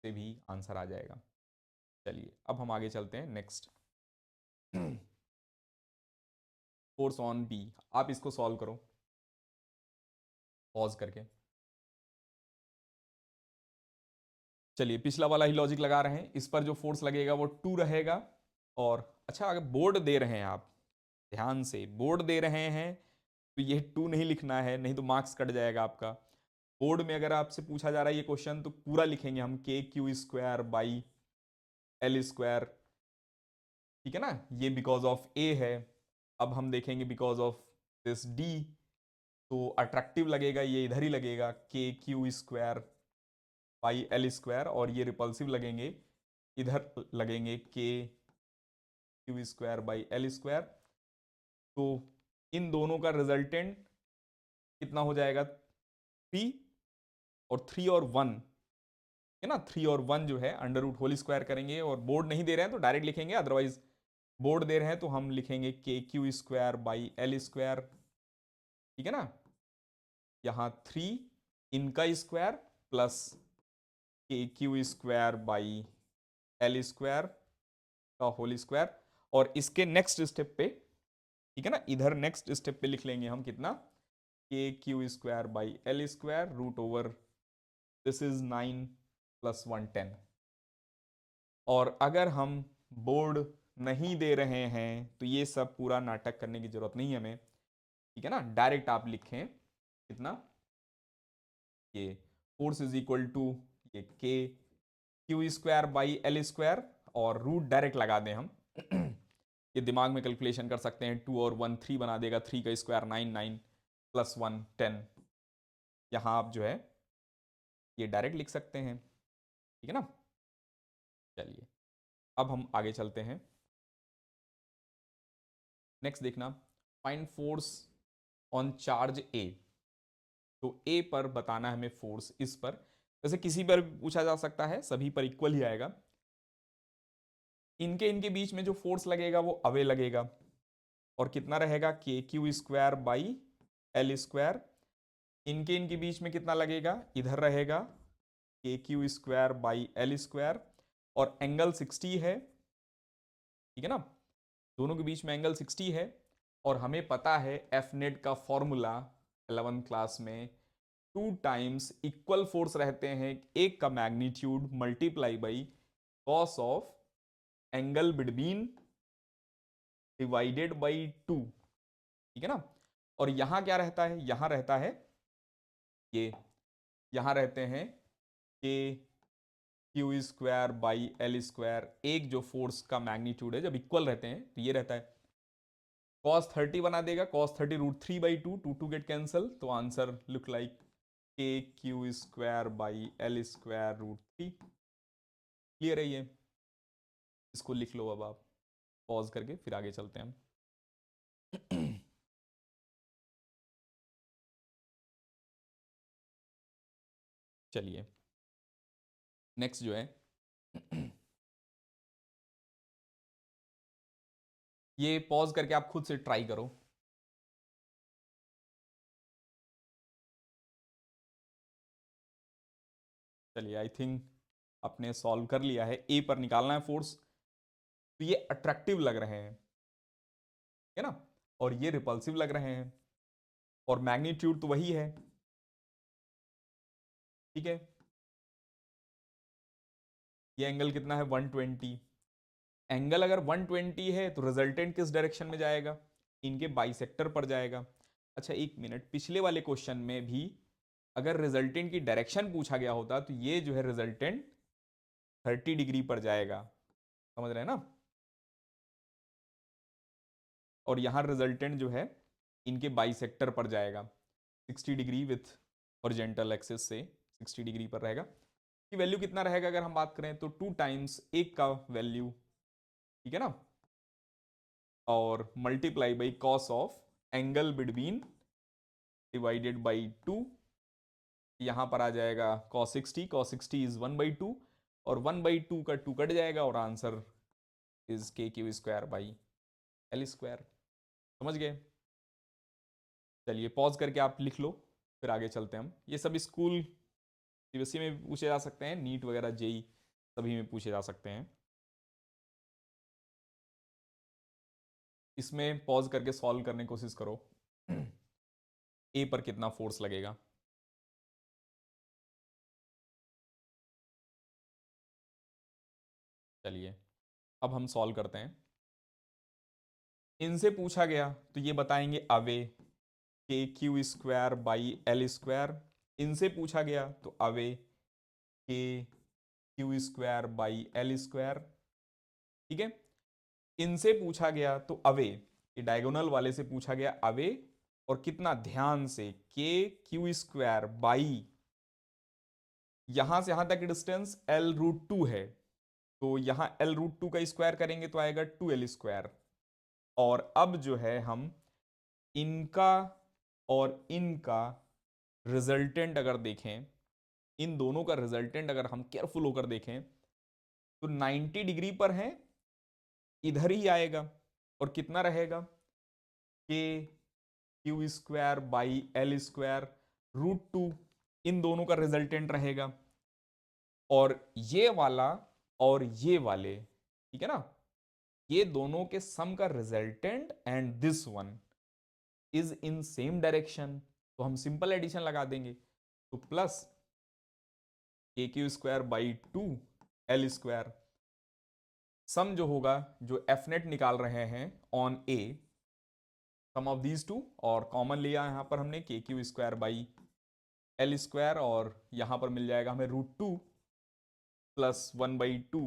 Speaker 1: से भी आंसर आ जाएगा। चलिए अब हम आगे चलते हैं नेक्स्ट। फोर्स ऑन बी, आप इसको सॉल्व करो पॉज करके। चलिए पिछला वाला ही लॉजिक लगा रहे हैं, इस पर जो फोर्स लगेगा वो 2 रहेगा। और अच्छा, अगर बोर्ड दे रहे हैं आप, ध्यान से बोर्ड दे रहे हैं तो ये 2 नहीं लिखना है, नहीं तो मार्क्स कट जाएगा आपका। बोर्ड में अगर आपसे पूछा जा रहा है ये क्वेश्चन तो पूरा लिखेंगे हम, के Q square by L square. ठीक है ना, ये बिकॉज ऑफ ए है। अब हम देखेंगे बिकॉज ऑफ दिस डी, तो अट्रैक्टिव लगेगा, ये इधर ही लगेगा, के Q square by L square. और ये रिपल्सिव लगेंगे, इधर लगेंगे के Q square by L square. तो इन दोनों का रिजल्टेंट कितना हो जाएगा, 3। और 3 और 1 है ना, 3 और 1 जो है अंडर रूट होल स्क्वायर करेंगे। और बोर्ड नहीं दे रहे हैं तो डायरेक्ट लिखेंगे, अदरवाइज बोर्ड दे रहे हैं तो हम लिखेंगे के Q square by L square. ठीक है ना, यहां 3 इनका square plus K Q square by L square का होल स्क्वायर। और इसके नेक्स्ट स्टेप पे, ठीक है ना, इधर नेक्स्ट स्टेप पे लिख लेंगे हम कितना, के Q square by L square √, this is 9 + 1 10। और अगर हम बोर्ड नहीं दे रहे हैं तो ये सब पूरा नाटक करने की जरूरत नहीं है हमें। ठीक है ना, डायरेक्ट आप लिखें कितना, ये फोर्स इज इक्वल टू ये K Q square by L square, और रूट डायरेक्ट लगा दें हम। ये दिमाग में कैलकुलेशन कर सकते हैं, 2 और 1 3 बना देगा, 3 का स्क्वायर 9, 9 + 1 10। यहां आप जो है ये डायरेक्ट लिख सकते हैं। ठीक है ना। चलिए अब हम आगे चलते हैं। नेक्स्ट देखना, फाइंड फोर्स ऑन चार्ज ए। तो ए पर बताना है हमें फोर्स, इस पर, जैसे किसी पर पूछा जा सकता है, सभी पर इक्वल ही आएगा। इनके इनके बीच में जो फोर्स लगेगा वो अवे लगेगा, और कितना रहेगा, K Q square by L square. इनके इनके बीच में कितना लगेगा, इधर रहेगा K Q square by L square. और एंगल 60 है, ठीक है ना, दोनों के बीच में एंगल 60 है। और हमें पता है एफ नेट का फॉर्मूला 11th क्लास में टू टाइम्स इक्वल फोर्स रहते हैं, एक का magnitude multiply by cos of angle between divided by two, ठीक है ना। और यहां क्या रहता है, यहां रहता है ये, यहां रहते हैं के Q square by L square, एक जो फोर्स का मैग्नीट्यूड है जब इक्वल रहते हैं तो ये रहता है cos 30 बना देगा, cos 30 √3/2, 2 गेट कैंसल, तो आंसर लुक लाइक के Q square by L square √3। Clear है ये, इसको लिख लो अब आप पॉज करके, फिर आगे चलते हैं हम। चलिए नेक्स्ट जो है ये पॉज करके आप खुद से ट्राई करो। चलिए आई थिंक आपने सॉल्व कर लिया है, ए पर निकालना है फोर्स, तो ये अट्रैक्टिव लग रहे हैं, है ना, और ये रिपल्सिव लग रहे हैं, और मैग्नीट्यूड तो वही है, ठीक है। ये एंगल कितना है 120, एंगल अगर 120 है तो रिजल्टेंट किस डायरेक्शन में जाएगा, इनके बाइसेक्टर पर जाएगा। अच्छा एक मिनट, पिछले वाले क्वेश्चन में भी अगर रिजल्टेंट की डायरेक्शन पूछा गया होता तो ये जो है रिजल्टेंट 30 डिग्री पर जाएगा, समझ रहे हैं ना, और यहां रिजल्टेंट जो है इनके बाइसेक्टर पर जाएगा 60 डिग्री विथ हॉरिजॉन्टल एक्सिस से 60 डिग्री पर रहेगा। कि वैल्यू कितना रहेगा अगर हम बात करें तो 2 टाइम्स एक का वैल्यू, ठीक है ना, और multiply by cos of angle between divided by 2, यहां पर आ जाएगा cos 60 इज 1/2, और 1/2 का 2 कट जाएगा और आंसर इज के Q square by L square. समझ गए। चलिए पॉज करके आप लिख लो, फिर आगे चलते हैं हम। ये सब स्कूल सीबीएसई में पूछे जा सकते हैं, नीट वगैरह जेई सभी में पूछे जा सकते हैं। इसमें पॉज करके सॉल्व करने की कोशिश करो। ए पर कितना फोर्स लगेगा। चलिए अब हम सॉल्व करते हैं। इनसे पूछा गया तो ये बताएंगे अवे के Q square by L square, इनसे पूछा गया तो अवे के Q square by L square, ठीक है। इनसे पूछा गया तो अवे, ये डायगोनल वाले से पूछा गया अवे, और कितना ध्यान से के क्यू स्क्वायर बाई, यहां से यहां तक डिस्टेंस L√2 है, तो यहां L√2 का स्क्वायर करेंगे तो आएगा 2L स्क्वायर। और अब जो है हम इनका और इनका रिजल्टेंट अगर देखें, इन दोनों का रिजल्टेंट अगर हम केयरफुल होकर देखें तो 90 डिग्री पर है, इधर ही आएगा, और कितना रहेगा K Q square by L square √2, इन दोनों का रिजल्टेंट रहेगा, और ये वाला और ये वाले, ठीक है ना, ये दोनों के सम का resultant and this one is in same direction, तो हम सिंपल एडिशन लगा देंगे, तो plus K Q square by 2L square, sum जो होगा जो एफ नेट निकाल रहे हैं on A, sum of these two, और कॉमन लिया यहां पर हमने K Q square by L square, और यहां पर मिल जाएगा हमें √2 प्लस 1/2।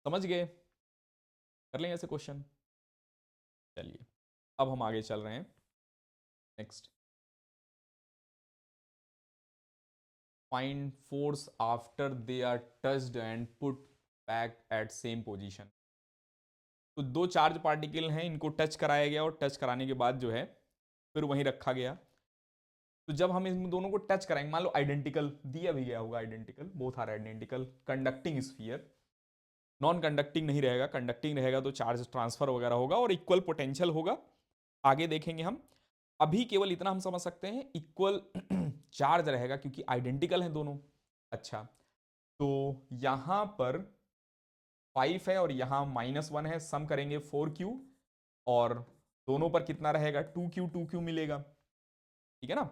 Speaker 1: समझ गए, कर लेंगे ऐसे क्वेश्चन। चलिए अब हम आगे चल रहे हैं next. Find force after they are touched and put back at same position. तो दो चार्ज पार्टिकल हैं, इनको टच कराया गया और टच कराने के बाद जो है फिर वहीं रखा गया। तो जब हम इन दोनों को टच कराएंगे, मान लो आइडेंटिकल दिया भी गया होगा, identical both are identical conducting sphere, non conducting नहीं रहेगा, कंडक्टिंग रहेगा तो चार्ज ट्रांसफर वगैरह होगा और इक्वल पोटेंशियल होगा, आगे देखेंगे हम। अभी केवल इतना हम समझ सकते हैं इक्वल चार्ज रहेगा क्योंकि आइडेंटिकल हैं दोनों। अच्छा तो यहां पर 5 है और यहां -1 है, सम करेंगे 4Q, और दोनों पर कितना रहेगा 2Q 2Q मिलेगा। ठीक है ना,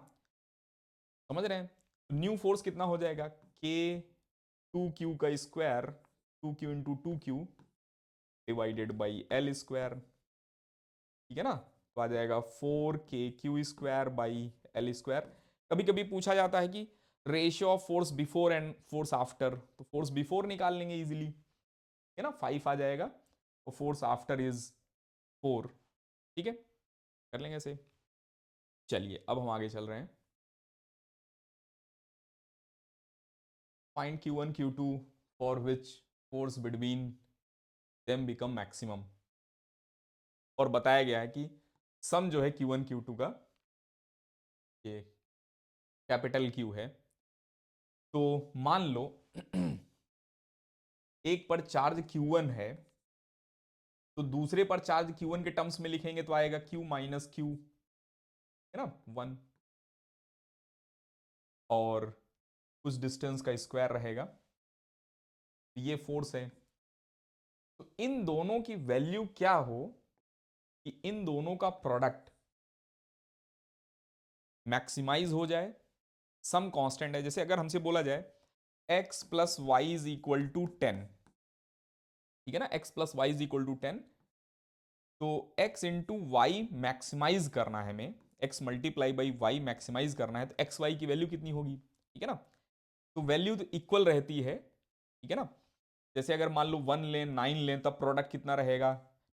Speaker 1: समझ रहे हैं। न्यू फोर्स कितना हो जाएगा, के 2q का square, 2q into 2q divided by L square, ठीक है ना। तो आ जाएगा 4k⁴ बाई एल स्क्वायर। कभी कभी पूछा जाता है कि ratio of force before and force after, तो फोर्स बिफोर निकाल लेंगे इजीली, है ना, 5 आ जाएगा, तो फोर्स आफ्टर इज 4, ठीक है, कर लेंगे ऐसे। चलिए अब हम आगे चल रहे हैं। Find Q1 Q2 for which force between them become maximum, और बताया गया है कि सम जो है Q1 Q2 का, ये कैपिटल Q है, तो मान लो एक पर चार्ज Q1 है, तो दूसरे पर चार्ज Q1 के टर्म्स में लिखेंगे तो आएगा Q माइनस Q, है ना, 1, और कुछ डिस्टेंस का स्क्वायर रहेगा, ये फोर्स है। तो इन दोनों की वैल्यू क्या हो कि इन दोनों का प्रोडक्ट मैक्सिमाइज हो जाए, सम कांस्टेंट है, जैसे अगर हमसे बोला जाए x plus Y is equal to 10, ठीक है ना, x plus Y is equal to 10, तो x इंटू वाई मैक्सिमाइज करना है हमें, x multiply by Y maximize करना है, तो एक्स वाई की वैल्यू कितनी होगी, ठीक है ना, तो वैल्यू तो इक्वल रहती है, ठीक है ना। जैसे अगर मान लो 1 लें 9 लें, तब प्रोडक्ट कितना रहेगा,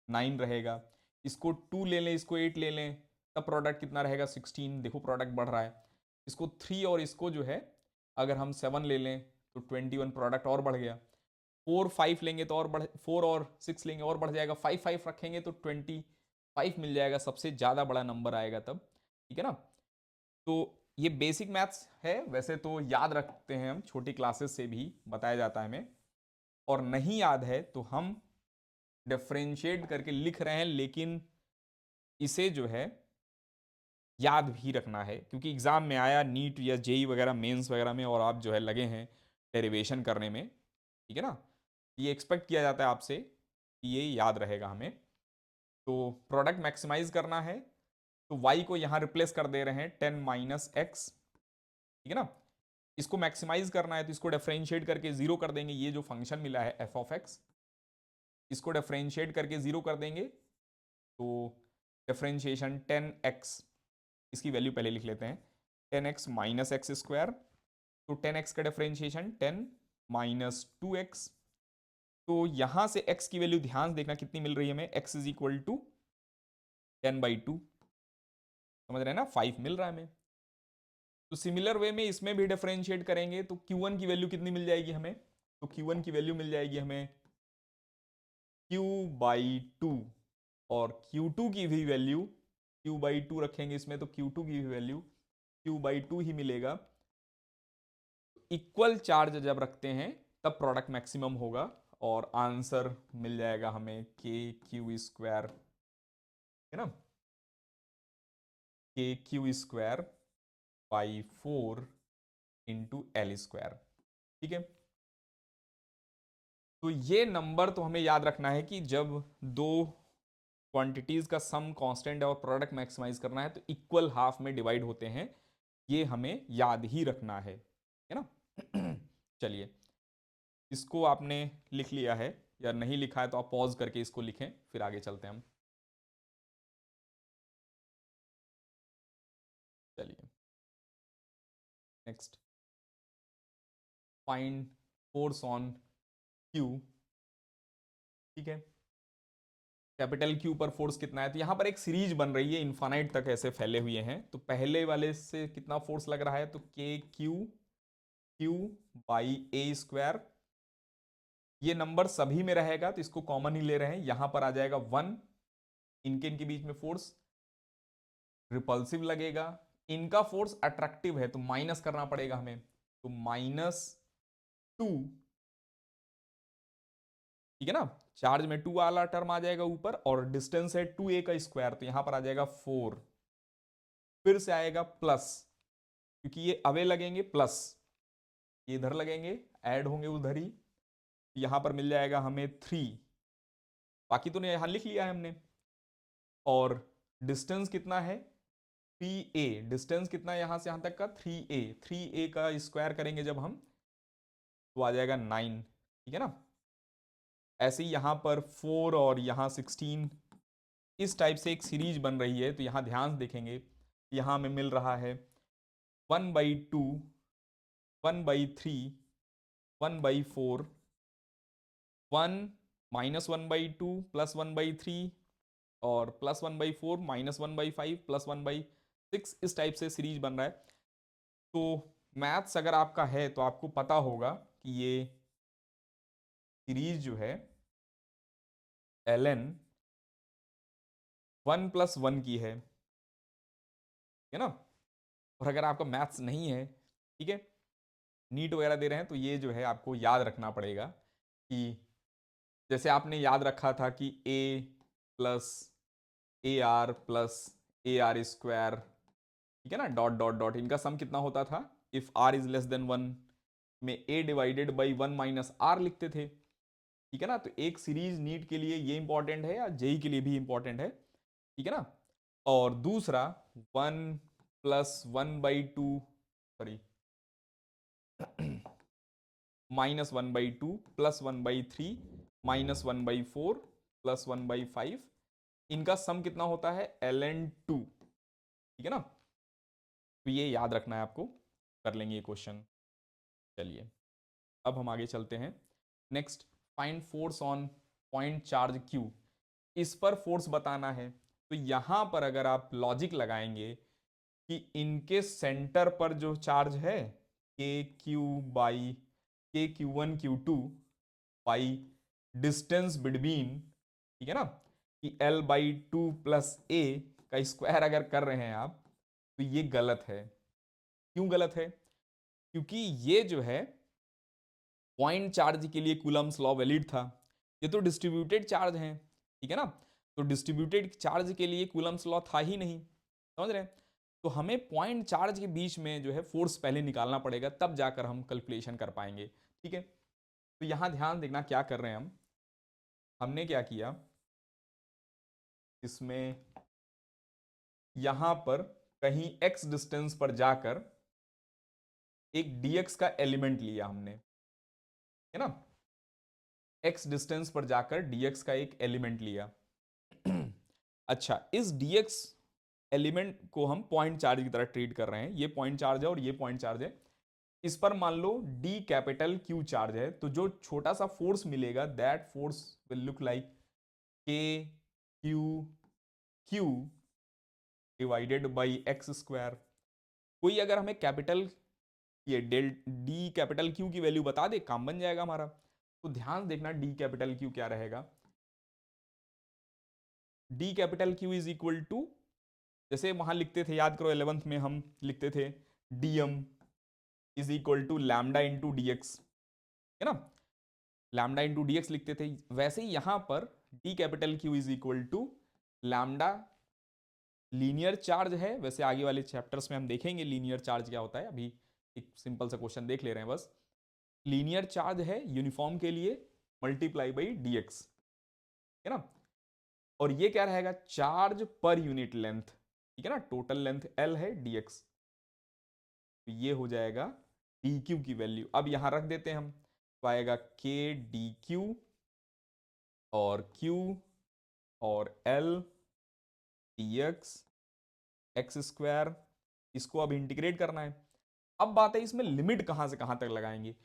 Speaker 1: 9 रहेगा। इसको 2 ले लें, इसको 8 ले लें, तब प्रोडक्ट कितना रहेगा, 16, देखो प्रोडक्ट बढ़ रहा है। इसको 3 और इसको जो है अगर हम 7 ले लें तो 21, प्रोडक्ट और बढ़ गया। 4 5 लेंगे तो और बढ़, 4 और 6 लेंगे और बढ़ जाएगा, 5 5 रखेंगे तो 25 मिल जाएगा, सबसे ज़्यादा बड़ा नंबर आएगा तब, ठीक है ना। तो ये बेसिक मैथ्स है, वैसे तो याद रखते हैं हम, छोटी क्लासेस से भी बताया जाता है हमें, और नहीं याद है तो हम डिफरेंशिएट करके लिख रहे हैं, लेकिन इसे जो है याद भी रखना है, क्योंकि एग्जाम में आया नीट या जेई वगैरह मेंस वगैरह में, और आप जो है लगे हैं डेरिवेशन करने में, ठीक है ना, ये एक्सपेक्ट किया जाता है आपसे कि ये याद रहेगा हमें। तो प्रोडक्ट मैक्सिमाइज करना है, तो y को यहां रिप्लेस कर दे रहे हैं 10 माइनस एक्स, ठीक है ना। इसको मैक्सिमाइज करना है तो इसको डिफरेंशिएट करके 0 कर देंगे, ये जो फंक्शन मिला है एफ ऑफ एक्स, इसको डिफरेंशिएट करके 0 कर देंगे, तो डिफरेंशिएशन 10x, इसकी वैल्यू पहले लिख लेते हैं, 10x माइनस एक्स स्क्वायर, तो 10x का डिफरेंशिएशन 10 माइनस 2x, तो यहां से x की वैल्यू ध्यान से देखना कितनी मिल रही है हमें, x इज इक्वल टू 10/2, समझ रहे हैं ना, 5 मिल रहा है हमें। तो सिमिलर वे में इसमें भी डिफरेंशिएट करेंगे तो Q1 की वैल्यू कितनी मिल जाएगी हमें, तो Q1 की वैल्यू मिल जाएगी हमें Q/2, और Q2 की भी वैल्यू Q/2 रखेंगे इसमें, तो Q2 की भी वैल्यू Q/2 ही मिलेगा। इक्वल चार्ज जब रखते हैं तब प्रोडक्ट मैक्सिमम होगा, और आंसर मिल जाएगा हमें KQ², है ना, KQ²/4 इंटू L², ठीक है। तो ये नंबर तो हमें याद रखना है कि जब दो क्वांटिटीज का सम कांस्टेंट है और प्रोडक्ट मैक्सिमाइज करना है तो इक्वल हाफ में डिवाइड होते हैं, ये हमें याद ही रखना है ना। चलिए, इसको आपने लिख लिया है या नहीं लिखा है तो आप पॉज करके इसको लिखें, फिर आगे चलते हैं हम। चलिए next, find force on Q, ठीक है, कैपिटल क्यू पर फोर्स कितना है, तो यहां पर एक सीरीज बन रही है, इन्फानाइट तक ऐसे फैले हुए हैं, तो पहले वाले से कितना फोर्स लग रहा है, तो KQ/A², ये नंबर सभी में रहेगा तो इसको कॉमन ही ले रहे हैं, यहां पर आ जाएगा 1, इनके इनके बीच में फोर्स रिपल्सिव लगेगा, इनका फोर्स अट्रैक्टिव है तो माइनस करना पड़ेगा हमें, तो -2, ठीक है ना, चार्ज में 2 वाला टर्म आ जाएगा ऊपर, और डिस्टेंस है 2a का स्क्वायर, तो यहां पर आ जाएगा 4, फिर से आएगा प्लस, क्योंकि ये अवे लगेंगे प्लस, ये इधर लगेंगे ऐड होंगे उधर ही, यहां पर मिल जाएगा हमें 3, बाकी तो यहां लिख लिया है हमने, और डिस्टेंस कितना है 3a, डिस्टेंस कितना है यहाँ से यहाँ तक का 3a, 3a का स्क्वायर करेंगे जब हम तो आ जाएगा 9, ठीक है ना। ऐसे ही यहाँ पर 4 और यहाँ 16, इस टाइप से एक सीरीज बन रही है। तो यहाँ ध्यान से देखेंगे, यहाँ हमें मिल रहा है 1/2, 1/3, 1/4, 1 -1/2 +1/3 और +1/4 -1/5 +1/6, इस टाइप से सीरीज बन रहा है। तो मैथ्स अगर आपका है तो आपको पता होगा कि ये सीरीज जो है ln 1 + 1 की है, ठीक है ना। और अगर आपका मैथ्स नहीं है, ठीक है, नीट वगैरह दे रहे हैं, तो ये जो है आपको याद रखना पड़ेगा कि जैसे आपने याद रखा था कि a + AR + AR², ठीक है ना, डॉट डॉट डॉट, इनका सम कितना होता था, if r is less than 1 में a डिवाइडेड बाई 1 - r लिखते थे, ठीक है ना। तो एक सीरीज नीट के लिए ये इंपॉर्टेंट है या जेई के लिए भी इंपॉर्टेंट है, ठीक है ना। और दूसरा 1 + 1/2, सॉरी -1/2 +1/3 -1/4 +1/5, इनका सम कितना होता है ln2, ठीक है ना। तो ये याद रखना है आपको, कर लेंगे ये क्वेश्चन। चलिए अब हम आगे चलते हैं। Next, find force on point charge q, इस पर फोर्स बताना है। तो यहां पर अगर आप लॉजिक लगाएंगे कि इनके सेंटर पर जो चार्ज है KQ/KQ1 Q2 by distance between, ठीक है ना, कि L/2 + A का स्क्वायर अगर कर रहे हैं आप, तो ये गलत है। क्यों गलत है? क्योंकि ये जो है पॉइंट चार्ज के लिए कूलम्स लॉ वैलिड था, ये तो डिस्ट्रीब्यूटेड चार्ज है, ठीक है ना। तो डिस्ट्रीब्यूटेड चार्ज के लिए कूलम्स लॉ था ही नहीं, समझ रहे हैं। तो हमें पॉइंट चार्ज के बीच में जो है फोर्स पहले निकालना पड़ेगा, तब जाकर हम कैलकुलेशन कर पाएंगे, ठीक है। तो यहां ध्यान देखना क्या कर रहे हैं हम, हमने क्या किया इसमें, यहां पर कहीं x डिस्टेंस पर जाकर एक dx का एलिमेंट लिया हमने, है ना, x डिस्टेंस पर जाकर dx का एक एलिमेंट लिया। अच्छा, इस dx एलिमेंट को हम पॉइंट चार्ज की तरह ट्रीट कर रहे हैं, ये पॉइंट चार्ज है और ये पॉइंट चार्ज है। इस पर मान लो D कैपिटल Q चार्ज है, तो जो छोटा सा फोर्स मिलेगा that force will look like KQ divided by x²। कोई अगर हमें कैपिटल ये D कैपिटल Q की वैल्यू बता दे, काम बन जाएगा हमारा। तो ध्यान देखना D कैपिटल Q क्या रहेगा, D capital Q is equal to, जैसे वहां लिखते थे, याद करो 11th में हम लिखते थे dm is equal to lambda into dx, है ना, लैम्डा इंटू dx लिखते थे। वैसे ही यहां पर D capital Q is equal to lambda, linear charge है, वैसे आगे वाले चैप्टर्स में हम देखेंगे लीनियर चार्ज क्या होता है, अभी एक सिंपल सा क्वेश्चन देख ले रहे हैं बस। लीनियर चार्ज है यूनिफॉर्म के लिए मल्टीप्लाई बाई dx, है ना। और ये क्या रहेगा, चार्ज पर यूनिट लेंथ, ठीक है ना, टोटल लेंथ L है dx, तो ये हो जाएगा dq की वैल्यू। अब यहां रख देते हैं हम, तो आएगा k dq और q और L dx x², इसको अब इंटीग्रेट करना है। अब बात है इसमें लिमिट कहां से कहां तक लगाएंगे,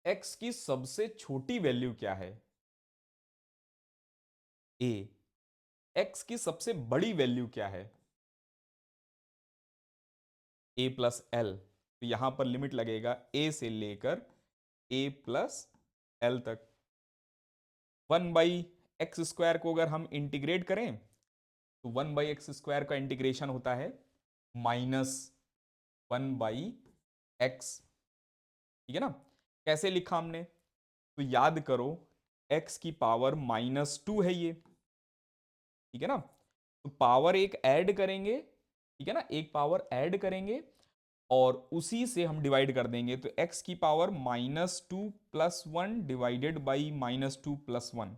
Speaker 1: x की सबसे छोटी वैल्यू क्या है a, x की सबसे बड़ी वैल्यू क्या है a + L। तो यहां पर लिमिट लगेगा a से लेकर a + L तक। 1/x² को अगर हम इंटीग्रेट करें, तो 1/x² का इंटीग्रेशन होता है -1/x, ठीक है ना। कैसे लिखा हमने, तो याद करो x की पावर -2 है ये, ठीक है ना। तो पावर एक ऐड करेंगे, ठीक है ना, एक पावर ऐड करेंगे और उसी से हम डिवाइड कर देंगे, तो x की पावर -2 + 1 डिवाइडेड बाई -2 + 1,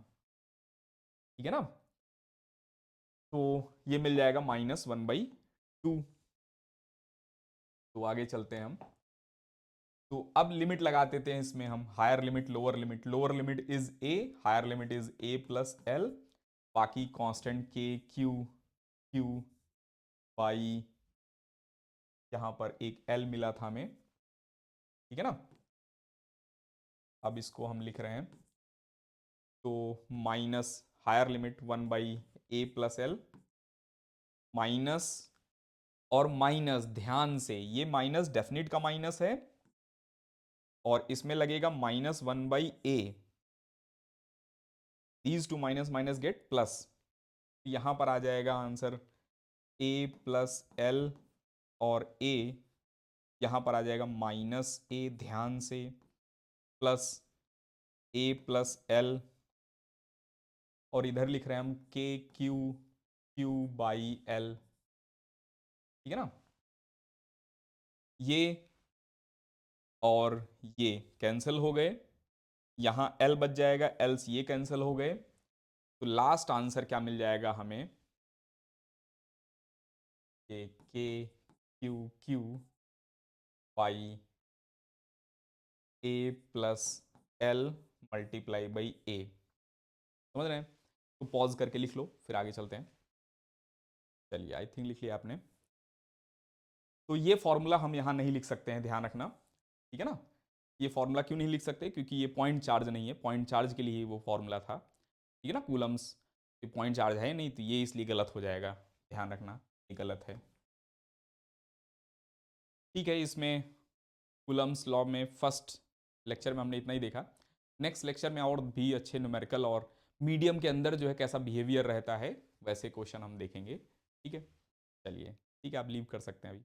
Speaker 1: ठीक है ना। तो ये मिल जाएगा -1/2, तो आगे चलते हैं हम। तो अब लिमिट लगा देते हैं इसमें हम, higher limit lower limit. Lower limit is A, higher limit is A plus L, बाकी कांस्टेंट के क्यू क्यू बाई, यहां पर एक एल मिला था हमें, ठीक है ना। अब इसको हम लिख रहे हैं, तो minus higher limit 1/a+l minus, और माइनस ध्यान से, ये माइनस डेफिनिट का माइनस है, और इसमें लगेगा -1/a, these two minus minus gate plus, यहां पर आ जाएगा आंसर a+l, और a यहां पर आ जाएगा -a, ध्यान से, प्लस a+l, और इधर लिख रहे हैं हम के क्यू बाई एल, ठीक है ना। ये और ये कैंसिल हो गए, यहां एल बच जाएगा, एल्स ये कैंसिल हो गए, तो लास्ट आंसर क्या मिल जाएगा हमें, ये K Q by a+l multiply by A, समझ रहे हैं। तो पॉज करके लिख लो, फिर आगे चलते हैं। चलिए, आई थिंक लिख लिया आपने। तो ये फॉर्मूला हम यहां नहीं लिख सकते हैं, ध्यान रखना, ठीक है ना। ये फॉर्मूला क्यों नहीं लिख सकते, क्योंकि ये पॉइंट चार्ज नहीं है, पॉइंट चार्ज के लिए ही वो फॉर्मूला था, ठीक है ना। कूलम्स, ये पॉइंट चार्ज है नहीं, तो ये इसलिए गलत हो जाएगा, ध्यान रखना, ये गलत है, ठीक है। इसमें कूलम्स लॉ में फर्स्ट लेक्चर में हमने इतना ही देखा। नेक्स्ट लेक्चर में और भी अच्छे न्यूमेरिकल और मीडियम के अंदर जो है कैसा बिहेवियर रहता है, वैसे क्वेश्चन हम देखेंगे, ठीक है। चलिए, ठीक है, आप लीव कर सकते हैं अभी।